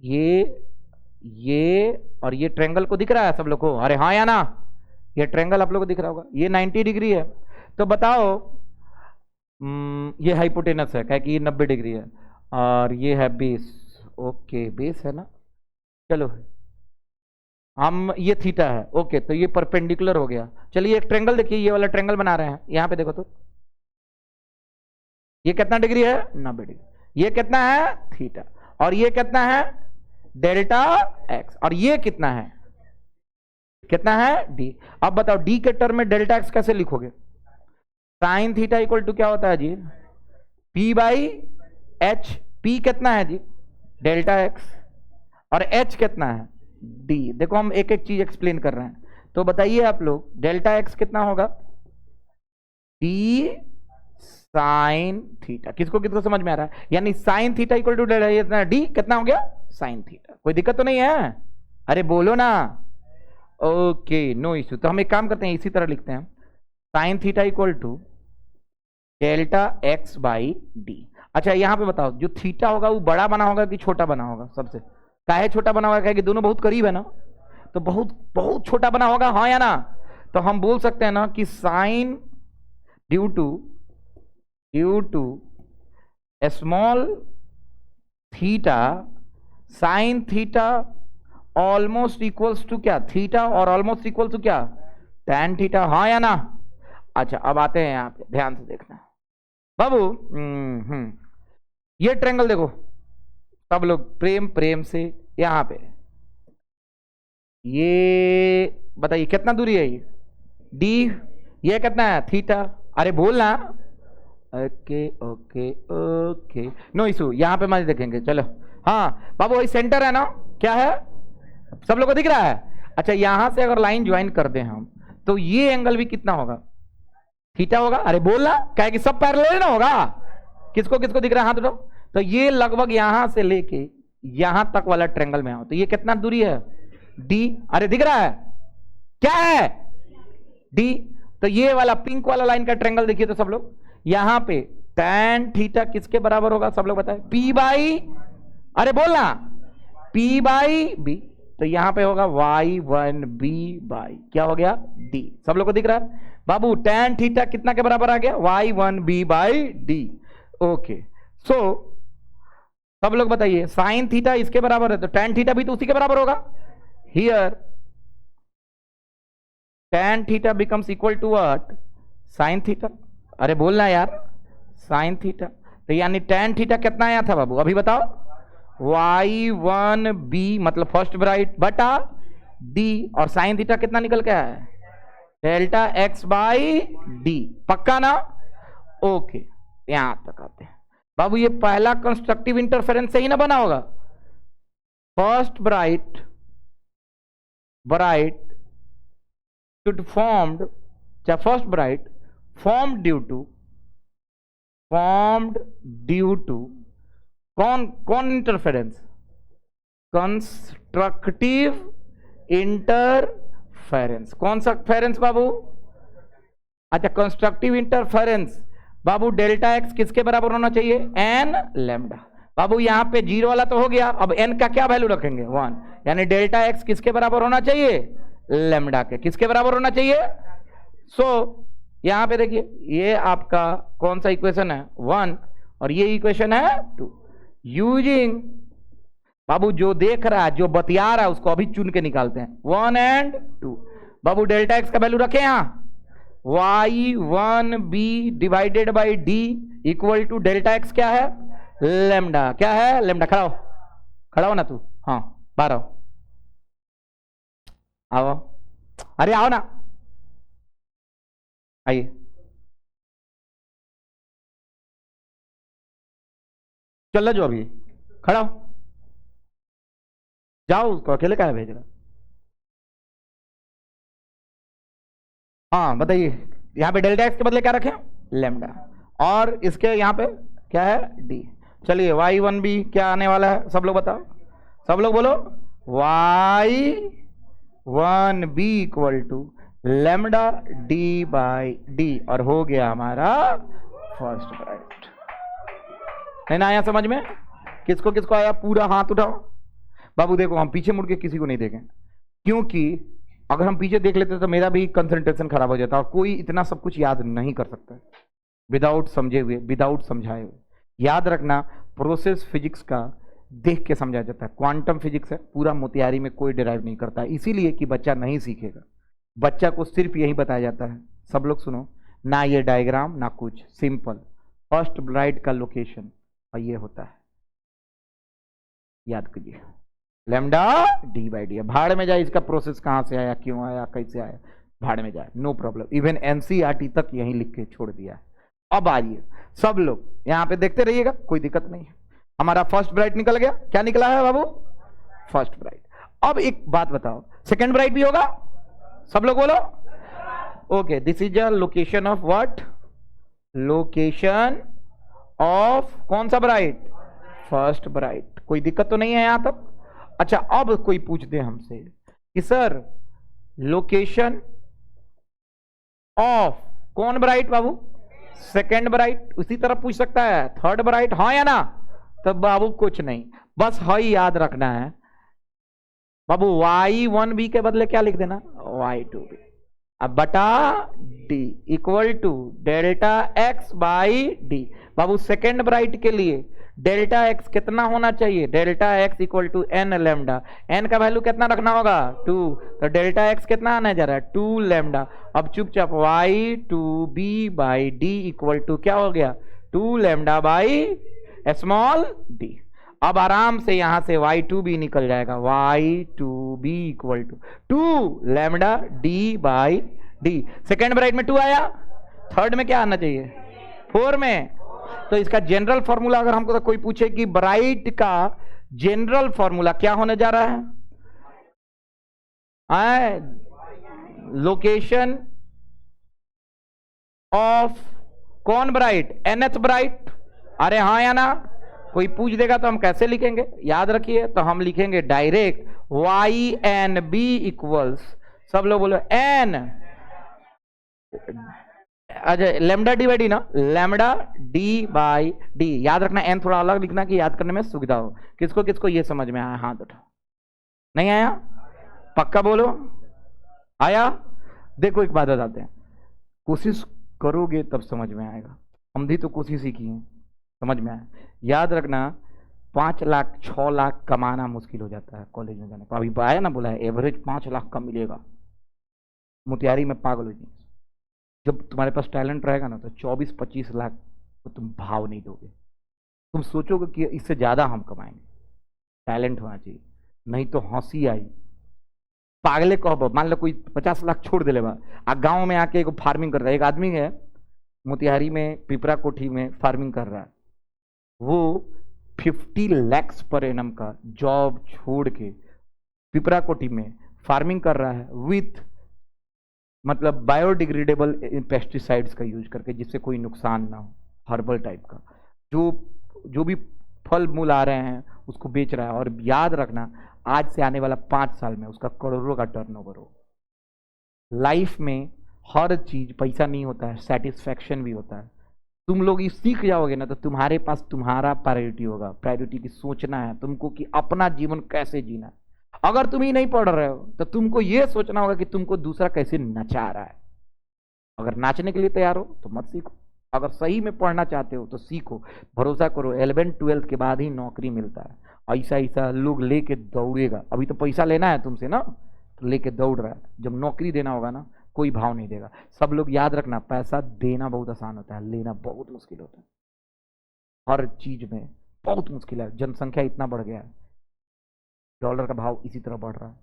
ये और ये ट्रायंगल को दिख रहा है सब लोग को, अरे हाँ या ना, ये ट्रायंगल आप लोग को दिख रहा होगा, ये 90 डिग्री है। तो बताओ ये हाइपोटेनस है, क्या कि ये 90 डिग्री है, और ये है बेस, ओके बेस है ना, चलो हम ये थीटा है, ओके तो ये परपेंडिकुलर हो गया। चलिए एक ट्रायंगल देखिए, ये वाला ट्रायंगल बना रहे हैं, यहां पे देखो तो ये कितना डिग्री है, 90 डिग्री, ये कितना है थीटा, और ये कितना है डेल्टा एक्स, और ये कितना है, कितना है डी। अब बताओ डी के टर्म में डेल्टा एक्स कैसे लिखोगे, साइन थीटा इक्वल टू क्या होता है जी, पी बाई एच। पी कितना है जी, डेल्टा एक्स, और एच कितना है डी। देखो हम एक एक चीज एक्सप्लेन कर रहे हैं, तो बताइए आप लोग डेल्टा एक्स कितना होगा, डी साइन थीटा। किसको किसको समझ में आ रहा है, यानी sine theta equal to delta d कितना हो गया, साइन थीटा। कोई दिक्कत तो नहीं है, अरे बोलो ना, ओके नो इश्यू। तो हम एक काम करते हैं, इसी तरह लिखते हैं, sine theta equal to delta x by d. अच्छा यहां पे बताओ, जो थीटा होगा वो बड़ा बना होगा कि छोटा बना होगा, सबसे काहे छोटा बना होगा, कि दोनों बहुत करीब है ना, तो बहुत बहुत छोटा बना होगा, हाँ या ना। तो हम बोल सकते हैं ना कि sine due to small theta, sine theta almost equals to क्या, थीटा, और ऑलमोस्ट इक्वल टू क्या, tan थीटा, हाँ या ना। अच्छा अब आते हैं यहाँ पे, ध्यान से देखना बाबू। ये ट्रायंगल देखो सब लोग प्रेम प्रेम से, यहां पे ये बताइए कितना दूरी है ये डी, ये कितना है थीटा, अरे बोलना, okay okay okay no issue, यहां पे मत देखेंगे, चलो हाँ बाबू वही सेंटर है ना, क्या है सब लोग को दिख रहा है। अच्छा यहां से अगर लाइन ज्वाइन कर दें हम, तो ये एंगल भी कितना होगा, थीटा होगा, अरे बोलना, क्या है कि सब पैरेलल ना होगा, किसको किसको दिख रहा है हाथ उठाओ। तो ये लगभग यहां से लेके यहां तक वाला ट्रायंगल में आओ, तो ये कितना दूरी है डी, अरे दिख रहा है क्या है डी। तो ये वाला पिंक वाला लाइन का ट्रायंगल देखिए तो सब लोग, यहां पे tan थीटा किसके बराबर होगा सब लोग बताएं, पी बाई, अरे बोलना पी बाई बी। तो यहां पे होगा y1 b बाई क्या हो गया d, सब लोग को दिख रहा है बाबू। tan थीटा कितना के बराबर आ गया, y1 b by D. Okay so सब लोग बताइए, साइन थीटा इसके बराबर है, तो tan थीटा भी तो उसी के बराबर होगा। Here tan theta becomes equal to what, sine theta, अरे बोलना यार साइन थीटा। तो यानी tan थीटा कितना आया था बाबू, अभी बताओ, y1 b मतलब फर्स्ट ब्राइट बटा d, और साइन थीटा कितना निकल के आया है, डेल्टा एक्स बाई डी, पक्का ना। ओके यहां तक आते हैं बाबू, ये पहला कंस्ट्रक्टिव इंटरफेरेंस से ही ना बना होगा, फर्स्ट ब्राइट should formed, क्या first bright formed due to कौन इंटरफेरेंस, कंस्ट्रक्टिव इंटरफेरेंस। कौन सा फेरेंस बाबू, अच्छा कंस्ट्रक्टिव इंटरफेरेंस बाबू, डेल्टा एक्स किसके बराबर होना चाहिए, एन लैम्डा। बाबू यहां पे जीरो वाला तो हो गया, अब एन का क्या वैल्यू रखेंगे 1, यानी डेल्टा एक्स किसके बराबर होना चाहिए, लैम्डा के, किसके बराबर होना चाहिए। सो यहां पे देखिए ये आपका कौन सा इक्वेशन है 1, और ये इक्वेशन है 2। यूजिंग बाबू जो देख रहा है, जो बतिया रहा है, उसको अभी चुन के निकालते हैं 1 and 2। बाबू डेल्टा एक्स का वैल्यू रखे यहां, y1 b divided by d equal to delta x क्या है, लेमडा, क्या है लेमडा। खड़ा हो ना तू, हाँ बाहर आओ, अरे आओ ना, आइए, चल जो अभी खड़ा हो, जाओ, उसको अकेले क्या भेज रहा। हाँ बताइए, यहाँ पे डेल्टा एक्स के बदले क्या रखें, लेमडा, और इसके यहाँ पे क्या है डी। चलिए y1b क्या आने वाला है, सब लोग बताओ, सब लोग बोलो। y1b equal to lambda d by D, और हो गया हमारा फर्स्ट ब्राइट। नहीं ना आया समझ में? किसको किसको आया पूरा हाथ उठाओ। बाबू देखो हम पीछे मुड़ के किसी को नहीं देखें, क्योंकि अगर हम पीछे देख लेते तो मेरा भी कंसंट्रेशन खराब हो जाता, और कोई इतना सब कुछ याद नहीं कर सकता विदाउट समझे हुए, विदाउट समझाए हुए। याद रखना प्रोसेस फिजिक्स का देख के समझा जाता है, क्वांटम फिजिक्स है, पूरा मोतिहारी में कोई डिराइव नहीं करता, इसीलिए कि बच्चा नहीं सीखेगा। बच्चा को सिर्फ यही बताया जाता है, सब लोग सुनो ना, ये डायग्राम ना कुछ, सिंपल फर्स्ट ब्राइट का लोकेशन और ये होता है, याद कीजिए लैम्डा डी बाई डी। भाड़ में जाए इसका प्रोसेस कहां से आया, क्यों आया, कैसे आया, भाड़ में जाए, नो प्रॉब्लम। इवन एनसीईआरटी तक यहीं लिख के छोड़ दिया है। अब आइए सब लोग यहां पे देखते रहिएगा, कोई दिक्कत नहीं है। हमारा फर्स्ट ब्राइट निकल गया, क्या निकला है बाबू, फर्स्ट ब्राइट। अब एक बात बताओ, सेकेंड ब्राइट भी होगा, सब लोग बोलो। Okay, this is a location of what, location of कौन सा ब्राइट, फर्स्ट ब्राइट। कोई दिक्कत तो नहीं है यहां तक? अच्छा, अब कोई पूछ दे हमसे कि सर लोकेशन ऑफ कौन ब्राइट बाबू, सेकेंड ब्राइट, उसी तरह पूछ सकता है थर्ड ब्राइट, हाँ या ना? तब बाबू कुछ नहीं, बस हाँ याद रखना है बाबू, y1b के बदले क्या लिख देना, y2b। अब बटा d equal to delta x by d. बाबू सेकेंड ब्राइट के लिए डेल्टा एक्स कितना होना चाहिए, delta x equal to n lambda, n का वैल्यू कितना रखना होगा 2, तो डेल्टा एक्स कितना आने जा रहा है 2 लैम्डा। अब चुपचाप y2b by d equal to क्या हो गया 2 लैम्डा बाई स्मॉल डी। अब आराम से यहां से y2b निकल जाएगा, y2b equal to 2 lambda D by d. Second bright में 2 आया, थर्ड में क्या आना चाहिए 4 में। तो इसका जनरल फॉर्मूला अगर हमको तो कोई पूछे कि ब्राइट का जनरल फॉर्मूला क्या होने जा रहा है, लोकेशन ऑफ कौन ब्राइट, nth ब्राइट। अरे हाँ या ना? कोई पूछ देगा तो हम कैसे लिखेंगे, याद रखिए, तो हम लिखेंगे डायरेक्ट y_n_b इक्वल्स, सब लोग बोलो n, अच्छा लैम्डा डी बाई डी ना, लैम्डा डी बाई डी। याद रखना n थोड़ा अलग लिखना कि याद करने में सुविधा हो। किसको किसको ये समझ में आया, हाथ उठाओ। नहीं आया? पक्का बोलो आया? देखो एक बात बताते हैं, कोशिश करोगे तब समझ में आएगा, हम भी तो कोशिश ही किए, समझ में आया। याद रखना 5 लाख 6 लाख कमाना मुश्किल हो जाता है कॉलेज में जाने पर। अभी आया ना, बोला है एवरेज 5 लाख का मिलेगा, मोतिहारी में पागल हो जाएंगे। जब तुम्हारे पास टैलेंट रहेगा ना तो 24-25 लाख तो तुम भाव नहीं दोगे, तुम सोचोगे कि इससे ज़्यादा हम कमाएंगे। टैलेंट होना चाहिए, नहीं तो हंसी आई। पागले कहो, मान लो कोई 50 लाख छोड़ दे लेगा, आ गाँव में आके एक फार्मिंग कर रहा है, एक आदमी है मोतिहारी में पिपरा कोठी में फार्मिंग कर रहा है, वो 50 लाख पर एनम का जॉब छोड़ के पिपरा कोठी में फार्मिंग कर रहा है विथ मतलब बायोडिग्रेडेबल पेस्टिसाइड्स का यूज करके, जिससे कोई नुकसान ना हो, हर्बल टाइप का। जो भी फल मूल आ रहे हैं उसको बेच रहा है, और याद रखना आज से आने वाला 5 साल में उसका करोड़ों का टर्नओवर हो। लाइफ में हर चीज पैसा नहीं होता है, सेटिस्फैक्शन भी होता है। तुम लोग ये सीख जाओगे ना तो तुम्हारे पास तुम्हारा प्रायोरिटी होगा, प्रायोरिटी की सोचना है तुमको कि अपना जीवन कैसे जीना है। अगर तुम ही नहीं पढ़ रहे हो तो तुमको ये सोचना होगा कि तुमको दूसरा कैसे नचा रहा है। अगर नाचने के लिए तैयार हो तो मत सीखो, अगर सही में पढ़ना चाहते हो तो सीखो। भरोसा करो 11th-12th के बाद ही नौकरी मिलता है। ऐसा ऐसा लोग लेके दौड़ेगा, अभी तो पैसा लेना है तुमसे ना, तो लेके दौड़ रहा है, जब नौकरी देना होगा ना कोई भाव नहीं देगा। सब लोग याद रखना, पैसा देना बहुत आसान होता है, लेना बहुत मुश्किल होता है। हर चीज में बहुत मुश्किल है, जनसंख्या इतना बढ़ गया है, डॉलर का भाव इसी तरह बढ़ रहा है।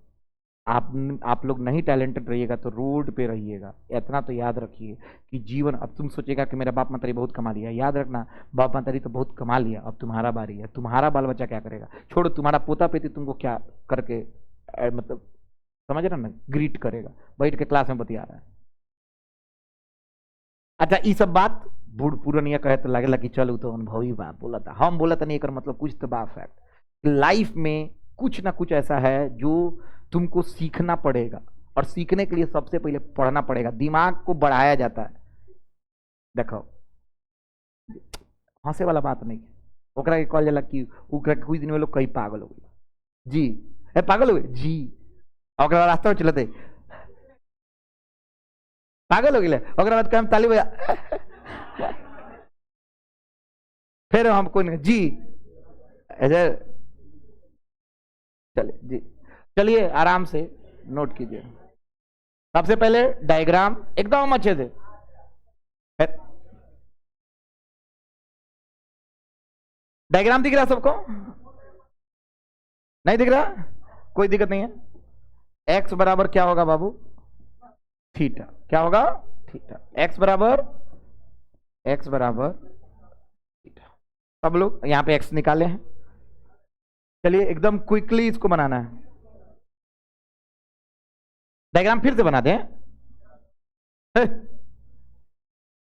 आप लोग नहीं टैलेंटेड रहिएगा तो रोड पे रहिएगा। इतना तो याद रखिए कि जीवन, अब तुम सोचेगा कि मेरा बाप मंत्री बहुत कमा लिया, याद रखना बाप मंत्री तो बहुत कमा लिया, अब तुम्हारा बारी है। तुम्हारा बाल बच्चा क्या करेगा, छोड़ो, तुम्हारा पोता पेती तुमको क्या करके मतलब समझ रहा ना, ग्रीट करेगा, बैठ के क्लास में बतिया रहा है। अच्छा ये सब बात बूढ़ पुरानिया कहे तो लगेला कि चल तो अनुभवी बात बोला था, हम बोला था नहीं कर मतलब कुछ तो बात फैक्ट लाइफ में कुछ ना कुछ ऐसा है जो तुमको सीखना पड़ेगा, और सीखने के लिए सबसे पहले पढ़ना पड़ेगा, दिमाग को बढ़ाया जाता है। देखो हंसे वाला बात नहीं है, ओकरा के कहल जाला कि कुछ दिन में लोग कहीं पागल हो गए जी, ए पागल हो गए जी, ओकरा रास्ता में चलते पागल हो गए, ओकरा बाद कम ताली बजा फिर हम कोई जी ऐसे चलिए जी, चलिए आराम से नोट कीजिए। सबसे पहले डायग्राम एकदम अच्छे से, डायग्राम दिख रहा सबको? नहीं दिख रहा? कोई दिक्कत नहीं है। एक्स बराबर क्या होगा बाबू? थीटा। क्या होगा? थीटा। एक्स बराबर थीटा। सब लोग यहां पे एक्स निकाले हैं। चलिए एकदम क्विकली इसको बनाना है। डायग्राम फिर से बना दें,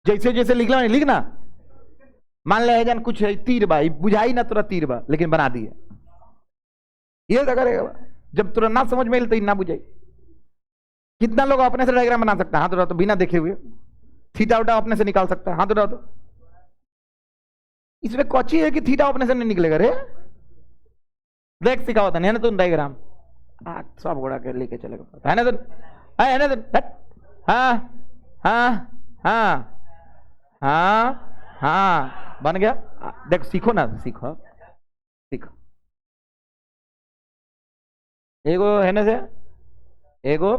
जैसे जैसे लिखना नहीं लिखना। मान ले जान कुछ है तीर बा, बुझाई ना तुरा तीर बा, लेकिन बना दिए। ये करेगा जब तुरा ना समझ में तो ना बुझाई। कितना लोग अपने से डायग्राम बना सकता है? हाथ उठा तो बिना देखे हुए। थीटा उठा अपने से निकाल सकता है? हाथ उठा तो। इसमें कौची है कि थीटा अपने से नहीं निकलेगा रे? देख सिखा होता नहीं है ना तुम डायग्राम, सब घोड़ा के लेके चलेगा है ना तुम, है ना तुम। हाँ हाँ हाँ हाँ हाँ बन गया। देख सीखो ना, सीखो सीखो। एगो है ना से, एगो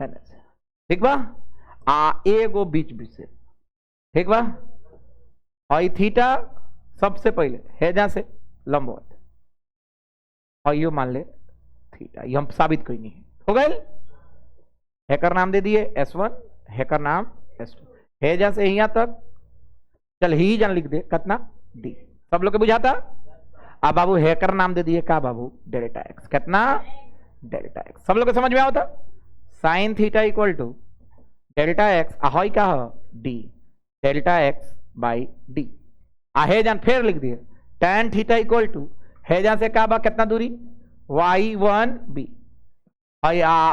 है ना से, ठीक बा। एगो बीच बीच से, ठीक बा। और ये थीटा सबसे पहले है जहां से लंबवत, और यो मान ले थीटा, ये हम साबित कोई नहीं है। हो गए? हैकर नाम दे दिए S1, हैकर नाम S2, है जहां से यहां तक। चल ही जान लिख दे कितना डी, सब लोग के बुझाता। अब बाबू हैकर नाम दे दिए का बाबू? Delta x. कितना? Delta X. सब लोग को समझ में आता? Sine theta equal to delta X, ahoy क्या हो? D, delta x by D. आहे जान फिर लिख दिए tan थीटा इक्वल टू है जहां से का बा कितना दूरी? y1b।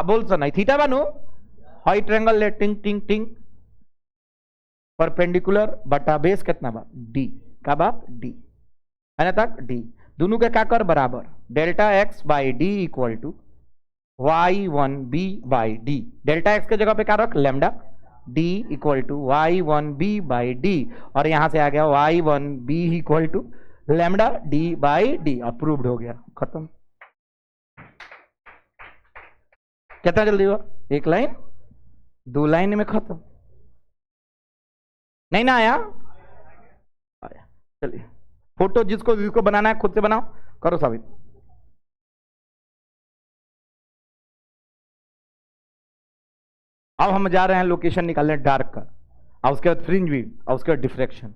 बोल सो नहीं थीटा बनू, हाई ट्रेंगल ले टिंग टिंग टिंग, परपेंडिकुलर बटा बेस कितना बा? डी। का बा? डी है ना तक डी। दोनों के का कर बराबर, delta x by d equal to y1b by d. Delta x के जगह पे क्या रख? Lambda. D equal to y1b by D, और यहां से आ गया y1b equal to lambda D by d. Approved हो गया, खत्म। कितना जल्दी हुआ? एक लाइन, दो लाइन में खत्म। नहीं ना आया? आया। चलिए फोटो जिसको जिसको बनाना है खुद से बनाओ, करो साबित। अब हम जा रहे हैं लोकेशन निकालने डार्क का, और उसके बाद फ्रिंज भी, और उसके बाद डिफ्रैक्शन।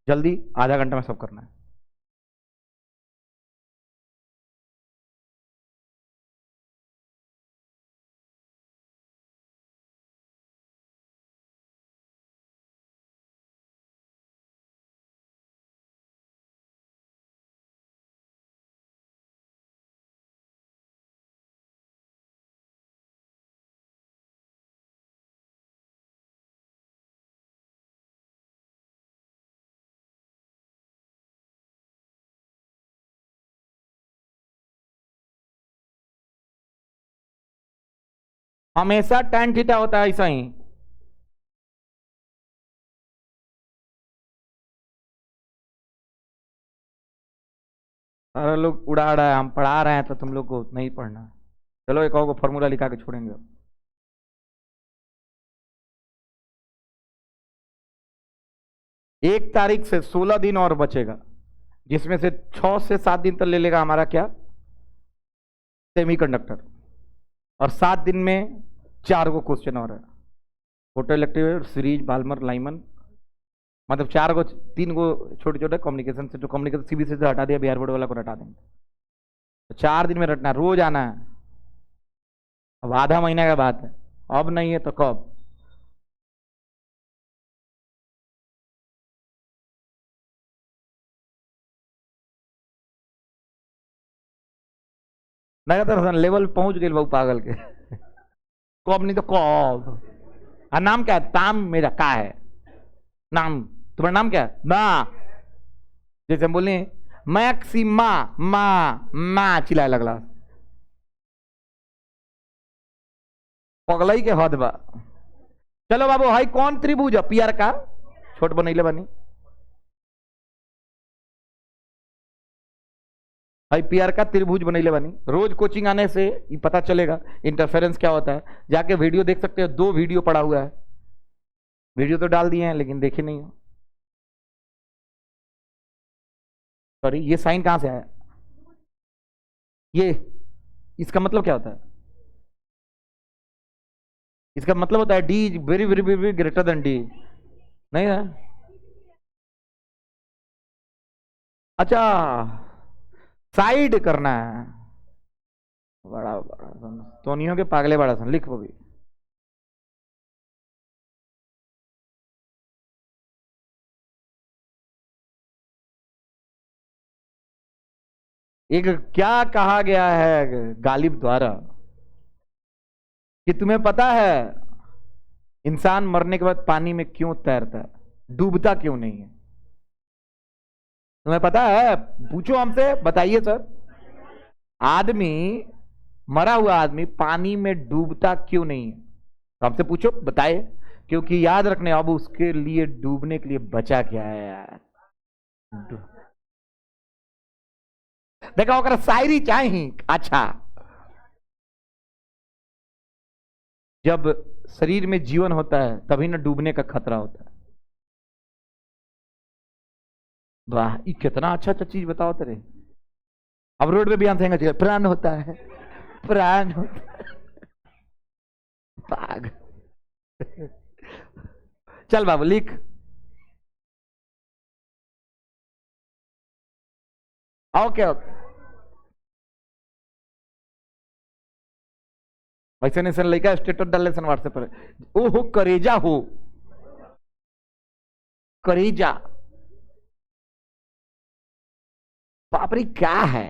जल्दी आधा घंटा में सब करना है। हमेशा tan थीटा होता है ऐसा ही। सारे लोग उड़ा रहा है, हम पढ़ा रहे हैं तो तुम लोग को नहीं पढ़ना है। चलो एक और फॉर्मूला लिखा के छोड़ेंगे। 1 तारीख से 16 दिन और बचेगा, जिसमें से 6 से 7 दिन तक ले लेगा हमारा क्या? सेमीकंडक्टर। और 7 दिन में 4 को क्वेश्चन और है, photoelectric, series, Balmer, Lyman, मतलब 4 को, 3 को छोटे छोटे कम्युनिकेशन से, जो कम्युनिकेशन सीबीसी से हटा दिया, बिहार बोर्ड वाला को हटा देंगे। तो 4 दिन में रटना, रोज आना है। अब आधा महीने का बात है, अब नहीं है तो कब? नगर लेवल पहुंच गए बहु पागल के। कौब नहीं तो कौब। नाम क्या है? ताम मेरा का है नाम। तुम्हारा नाम क्या है? माँ। जैसे हम बोले मैक्सिमा, माँ चिल्लाए लगला। पगलई के हद बा। चलो बाबू, हाई कौन त्रिभुज पियर का छोट बनैले बनी? भाई पियर का त्रिभुज बनैले बनी। रोज कोचिंग आने से ये पता चलेगा इंटरफेरेंस क्या होता है। जाके वीडियो देख सकते हो, 2 वीडियो पड़ा हुआ है। वीडियो तो डाल दिए हैं लेकिन देखे नहीं हो। सॉरी, ये साइन कहां से आया? ये इसका मतलब क्या होता है? इसका मतलब होता है D is very very very greater than D. नहीं है? अच्छा, साइड करना है। बड़ा बड़ा सोनियों के पागले बड़ा सन लिख वो भी। एक क्या कहा गया है गालिब द्वारा कि तुम्हें पता है इंसान मरने के बाद पानी में क्यों तैरता है, डूबता क्यों नहीं है? तुम्हें पता है? पूछो हमसे, बताइए सर। आदमी, मरा हुआ आदमी पानी में डूबता क्यों नहीं है? तो हमसे पूछो, बताए। क्योंकि याद रखने, अब उसके लिए डूबने के लिए बचा क्या है यार? देखा होकर शायरी चाहिए। अच्छा, जब शरीर में जीवन होता है तभी ना डूबने का खतरा होता है। वाह, ये कितना अच्छा अच्छा चीज बताओ तेरे। अब रोड पे भी हम कहेंगे प्राण होता है, प्राण होता है। पाग। चल बाबू लिख। Okay okay. वैसे नहीं सर, लड़का स्टेटस डाल सन व्हाट्सएप पर। ओ हो करेजा हो, करेजा। बाप रे क्या है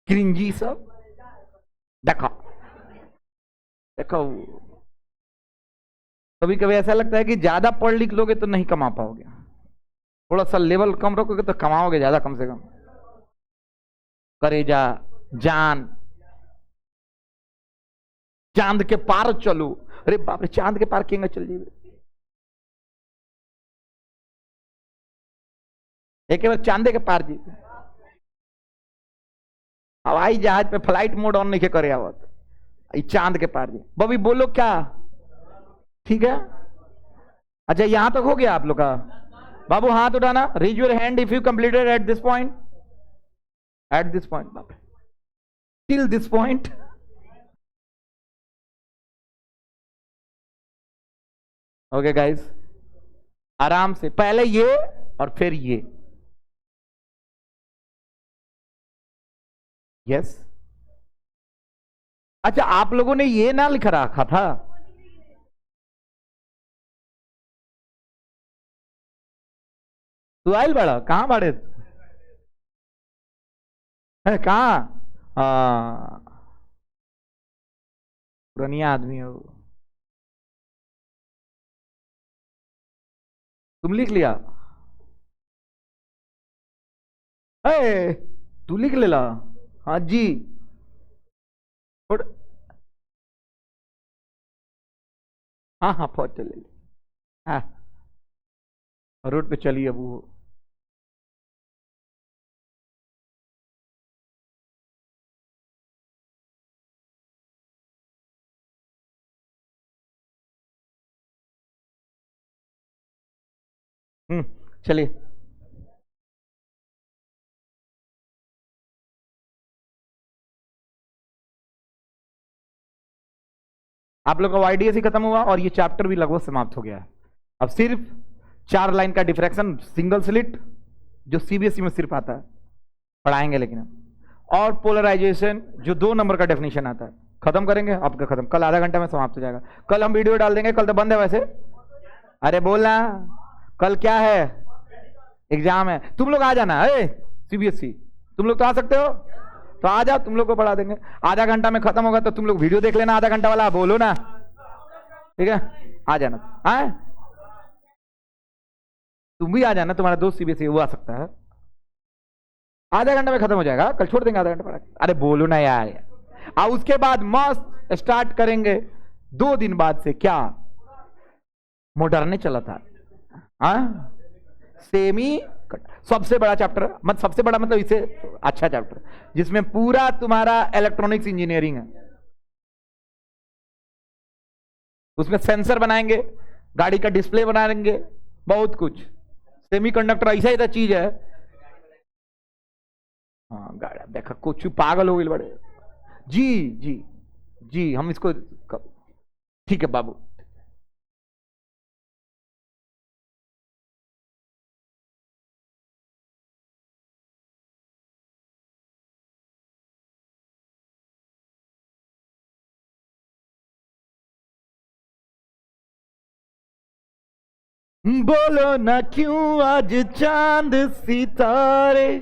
क्रिंजी सब। देखो देखो, कभी कभी ऐसा लगता है कि ज्यादा पढ़ लिख लोगे तो नहीं कमा पाओगे, थोड़ा सा लेवल कम रखोगे तो कमाओगे ज्यादा, कम से कम। करेजा, जान, चांद के पार चलो। अरे बाप रे, चांद के पार केंगे चल जाइए? एक बार चांदे के पार जी, हवाई जहाज पे फ्लाइट मोड ऑन नहीं करे आवत, चांद के पार जी। बबी बोलो क्या? ठीक है। अच्छा, यहां तक हो गया आप लोग का? बाबू हाथ उठाना, raise your hand if you completed at this point. At this point, बाप रे, till this point. Okay guys, आराम से, पहले ये और फिर ये। यस। अच्छा, आप लोगों ने ये ना लिख रखा था? तू आयल बड़ा कहां बाड़े? कहां? पुरानिया आदमी हो। तुम लिख लिया? ए, तू लिख ले ला। हाँ जी। और हाँ हाँ, फोटो ले ली। हाँ, रोड पे चलिए अब वो। चलिए। आप लोग का वाईडीएस ही खत्म हुआ और ये चैप्टर भी लगभग समाप्त हो गया है। अब सिर्फ 4 लाइन का डिफ्रैक्शन सिंगल स्लिट, जो सीबीएसई में सिर्फ आता है, पढ़ाएंगे लेकिन हम। और पोलराइजेशन, जो 2 नंबर का डेफिनेशन आता है, खत्म करेंगे आपका। खत्म, कल आधा घंटा में समाप्त हो जाएगा। कल हम वीडियो डाल देंगे, कल तो बंद है वैसे। अरे बोलना, कल क्या है? एग्जाम है। तुम लोग आ जाना है सीबीएसई, तुम लोग तो आ सकते हो। तो आ जाओ, तुम लोग को पढ़ा देंगे। आधा घंटा में खत्म होगा तो तुम लोग वीडियो देख लेना, आधा घंटा वाला बोलो ना, ठीक है? आ जाना। हाँ, तुम भी आ जाना, तुम्हारा दोस्त सीबीएसई वो आ सकता है। आधा घंटा में खत्म हो जाएगा, कल छोड़ देंगे आधा घंटा पढ़ा के। अरे बोलो ना यार। और उसके बाद मस्त स्टार्ट करेंगे 2 दिन बाद से क्या मॉडर्न चला था। हाँ, सेमी सबसे बड़ा चैप्टर, मतलब सबसे बड़ा मतलब इसे अच्छा चैप्टर, जिसमें पूरा तुम्हारा इलेक्ट्रॉनिक्स इंजीनियरिंग है। उसमें सेंसर बनाएंगे, गाड़ी का डिस्प्ले बनाएंगे, बहुत कुछ। सेमीकंडक्टर ऐसा ऐसा चीज है। हाँ गाड़ी देखा, कुछ पागल हो गए बड़े। जी जी जी, हम इसको ठीक है बाबू। बोलो ना क्यों आज चांद सितारे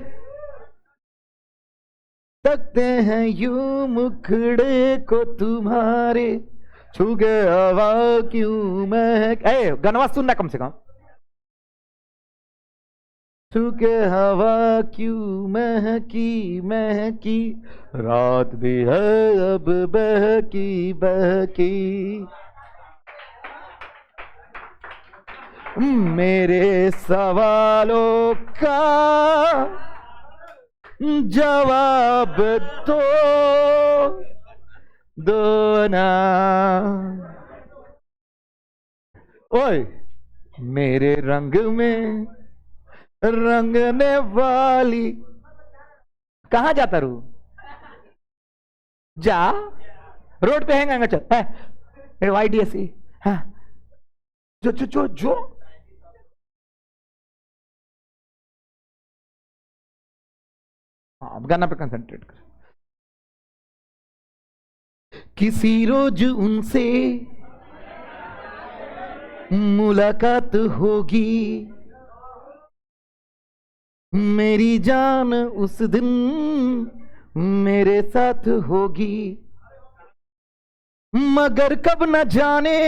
तकते हैं यूं मुखड़े को तुम्हारे, छू गए हवा क्यों महक। गनवा सुनना कम से कम। छू के हवा क्यों महकी महकी, रात भी है अब बहकी बहकी। मेरे सवालों का जवाब दो ना। ओए मेरे रंग में रंगने वाली, कहां जाता रू? जा, रोड पे हैंगा चल है YDSE। हाँ, जो जो जो जो हाँ, गाना पे कंसंट्रेट कर। किसी रोज उनसे मुलाकात होगी, मेरी जान उस दिन मेरे साथ होगी, मगर कब न जाने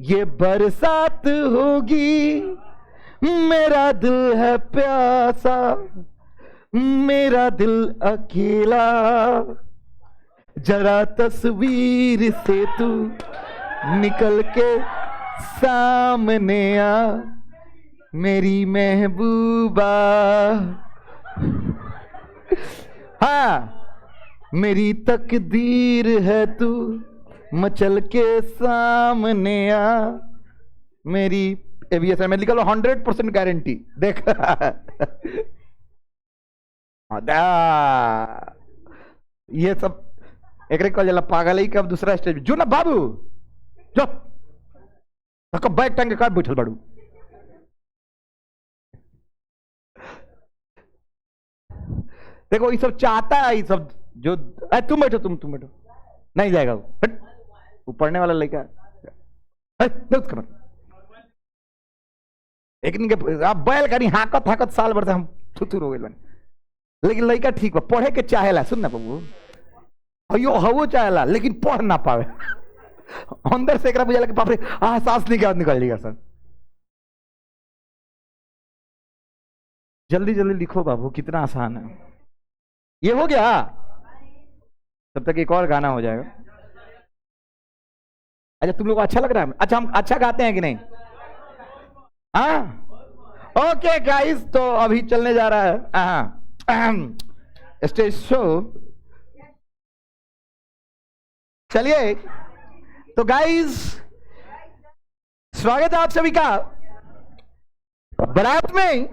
ये बरसात होगी। मेरा दिल है प्यासा, मेरा दिल अकेला, जरा तस्वीर से तू निकल के सामने आ मेरी महबूबा। हाँ, मेरी तकदीर है तू मचल के सामने आ मेरी। ABS में लिखा लो 100% गारंटी। देख ये सब एक जला पागल ही कब दूसरा स्टेज जो ना बाबू जो बैग टांग के का बैठल बाड़ू। देखो ये सब चाहता है, ये सब जो तुम बैठो, तुम बैठो, नहीं जाएगा वो पढ़ने वाला लड़का। लेकिन आप बैल करी हाकत हाकत साल भर से हम थुथुर हो गए बने, लेकिन लड़का ठीक बा, पढ़े के चाहेला। सुन ना बाबू, अयो हवो चाहेला लेकिन पढ़ ना पावे। अंदर से एकरा बुझाला कि बाप रे सांस निकाल लिया सर। जल्दी जल्दी लिखो बाबू, कितना आसान है। ये हो गया, तब तक एक और गाना हो जाएगा। अच्छा तुम लोग को अच्छा लग रहा है? अच्छा हम अच्छा गाते हैं कि नहीं? हाँ ओके गाइस, तो अभी चलने जा रहा है स्टेज शो। चलिए तो गाइस, स्वागत है आप सभी का बारात में।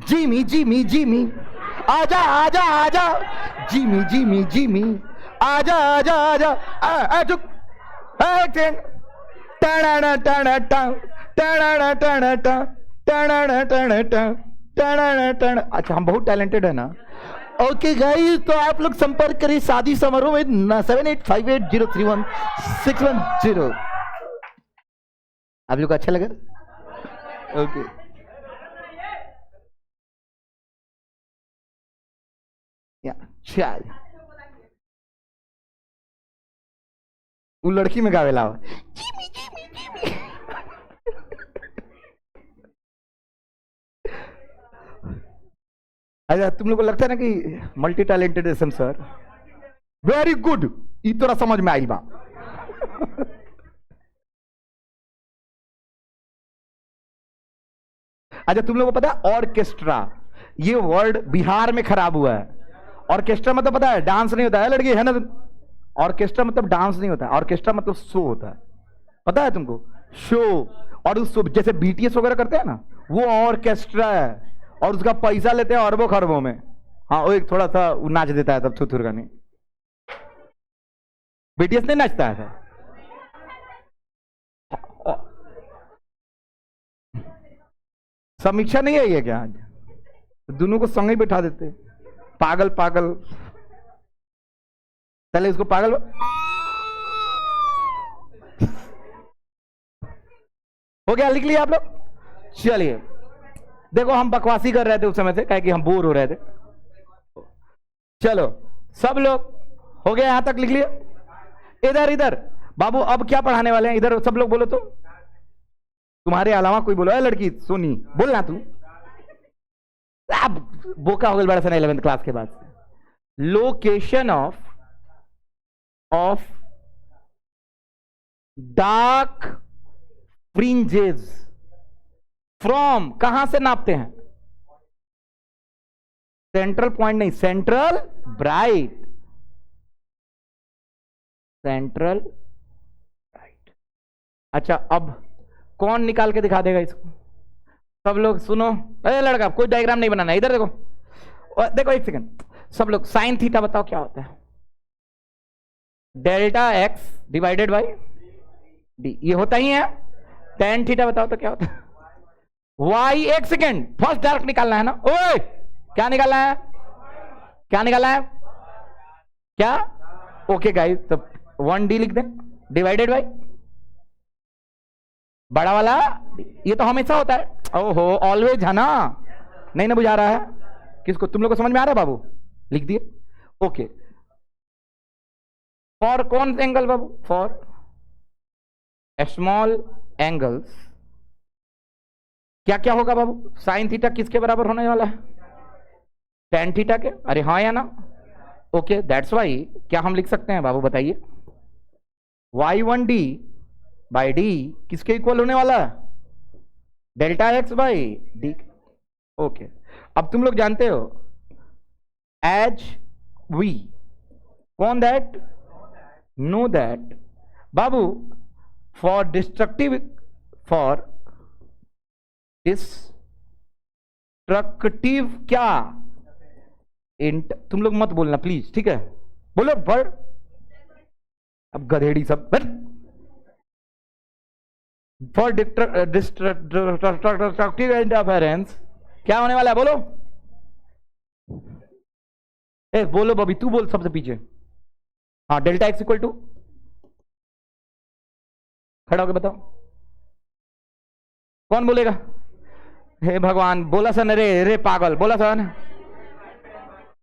जिमी जिमी जिमी आजा आजा आजा, जिमी जिमी जिमी आजा आजा आजा। चुप, टाणा टाणा टाण टाणा टाणा टाण टाणा टाणा टाण टाणा टाणा। अच्छा हम बहुत टैलेंटेड है ना। ओके गाइस, तो आप लोग संपर्क करिए शादी समारोह में 7858031610। आप लोग को अच्छा लगा? ओके चल वो लड़की में गावेला हो जीमी जीमी जीमी। अच्छा तुम लोग को लगता है ना कि multi talented SM sir very good, ई तोरा समझ में आई बा। अच्छा तुम लोग को पता है ऑर्केस्ट्रा, ये वर्ड बिहार में खराब हुआ है। ऑर्केस्ट्रा मतलब पता है डांस नहीं होता है लड़की, है ना? ऑर्केस्ट्रा मतलब डांस नहीं होता है, ऑर्केस्ट्रा मतलब शो होता है, पता है तुमको? शो। और उस जैसे बीटीएस वगैरह करते हैं ना, वो ऑर्केस्ट्रा है और उसका पैसा लेते हैं अरबों खरबों में। हाँ वो एक थोड़ा सा नाच देता है सब थुथुर का नहीं, बीटीएस नहीं नाचता है सर। समीक्षा नहीं है ये क्या? आज दोनों को संग ही बैठा देते, पागल पागल। पहले इसको पागल हो गया, लिख लिया आप लोग? चलिए देखो हम बकवासी कर रहे थे उस समय से, काहे कि हम बोर हो रहे थे। चलो सब लोग हो गया, यहां तक लिख लिया? इधर इधर बाबू अब क्या पढ़ाने वाले हैं, इधर सब लोग बोलो तो। तुम्हारे अलावा कोई बोलो, है लड़की सोनी बोलना तू। अब बोका हो गया बड़ा सा 11th क्लास के बाद। Location of dark fringes from, कहां से नापते हैं? सेंट्रल पॉइंट नहीं, सेंट्रल ब्राइट, सेंट्रल ब्राइट। अच्छा अब कौन निकाल के दिखा देगा इसको? सब लोग सुनो, अरे लड़का कोई डायग्राम नहीं बनाना, इधर देखो। देखो एक सेकंड, सब लोग साइन थीटा बताओ क्या होता है? Delta x divided by D, ये होता ही है। टेन थीटा बताओ तो क्या होता है? वाई, एक सेकेंड, फर्स्ट डार्क निकालना है ना? ओए क्या निकालना है? क्या निकालना है? क्या? ओके गाइस, तो 1D लिख दें डिवाइडेड बाई बड़ा वाला, ये तो हमेशा होता है। ओहो ऑलवेज है ना? नहीं ना बुझा रहा है किसको? तुम लोग को समझ में आ रहा है बाबू? लिख दिए ओके। फॉर कौन से angle Babu? For small angles क्या क्या होगा बाबू? साइन थीटा किसके बराबर होने वाला है? टेन थीटा के। अरे हाँ या ना? ओके दैट्स वाई क्या हम लिख सकते हैं बाबू बताइए? y1d बाई डी किसके इक्वल होने वाला है? Delta x by D. Okay अब तुम लोग जानते हो एज वी कौन that no that Babu for destructive, for destructive क्या तुम लोग मत बोलना प्लीज, ठीक है? बोलो बड़, अब गधेड़ी सब। फॉर डिस्ट्रक्टिव इंटरफेरेंस क्या होने वाला है? बोलो ए बोलो बबी, तू बोल सबसे पीछे। हाँ डेल्टा एक्स इक्वल टू, खड़ा होकर बताओ कौन बोलेगा? हे भगवान, बोला सन रे, रे पागल, बोला सन।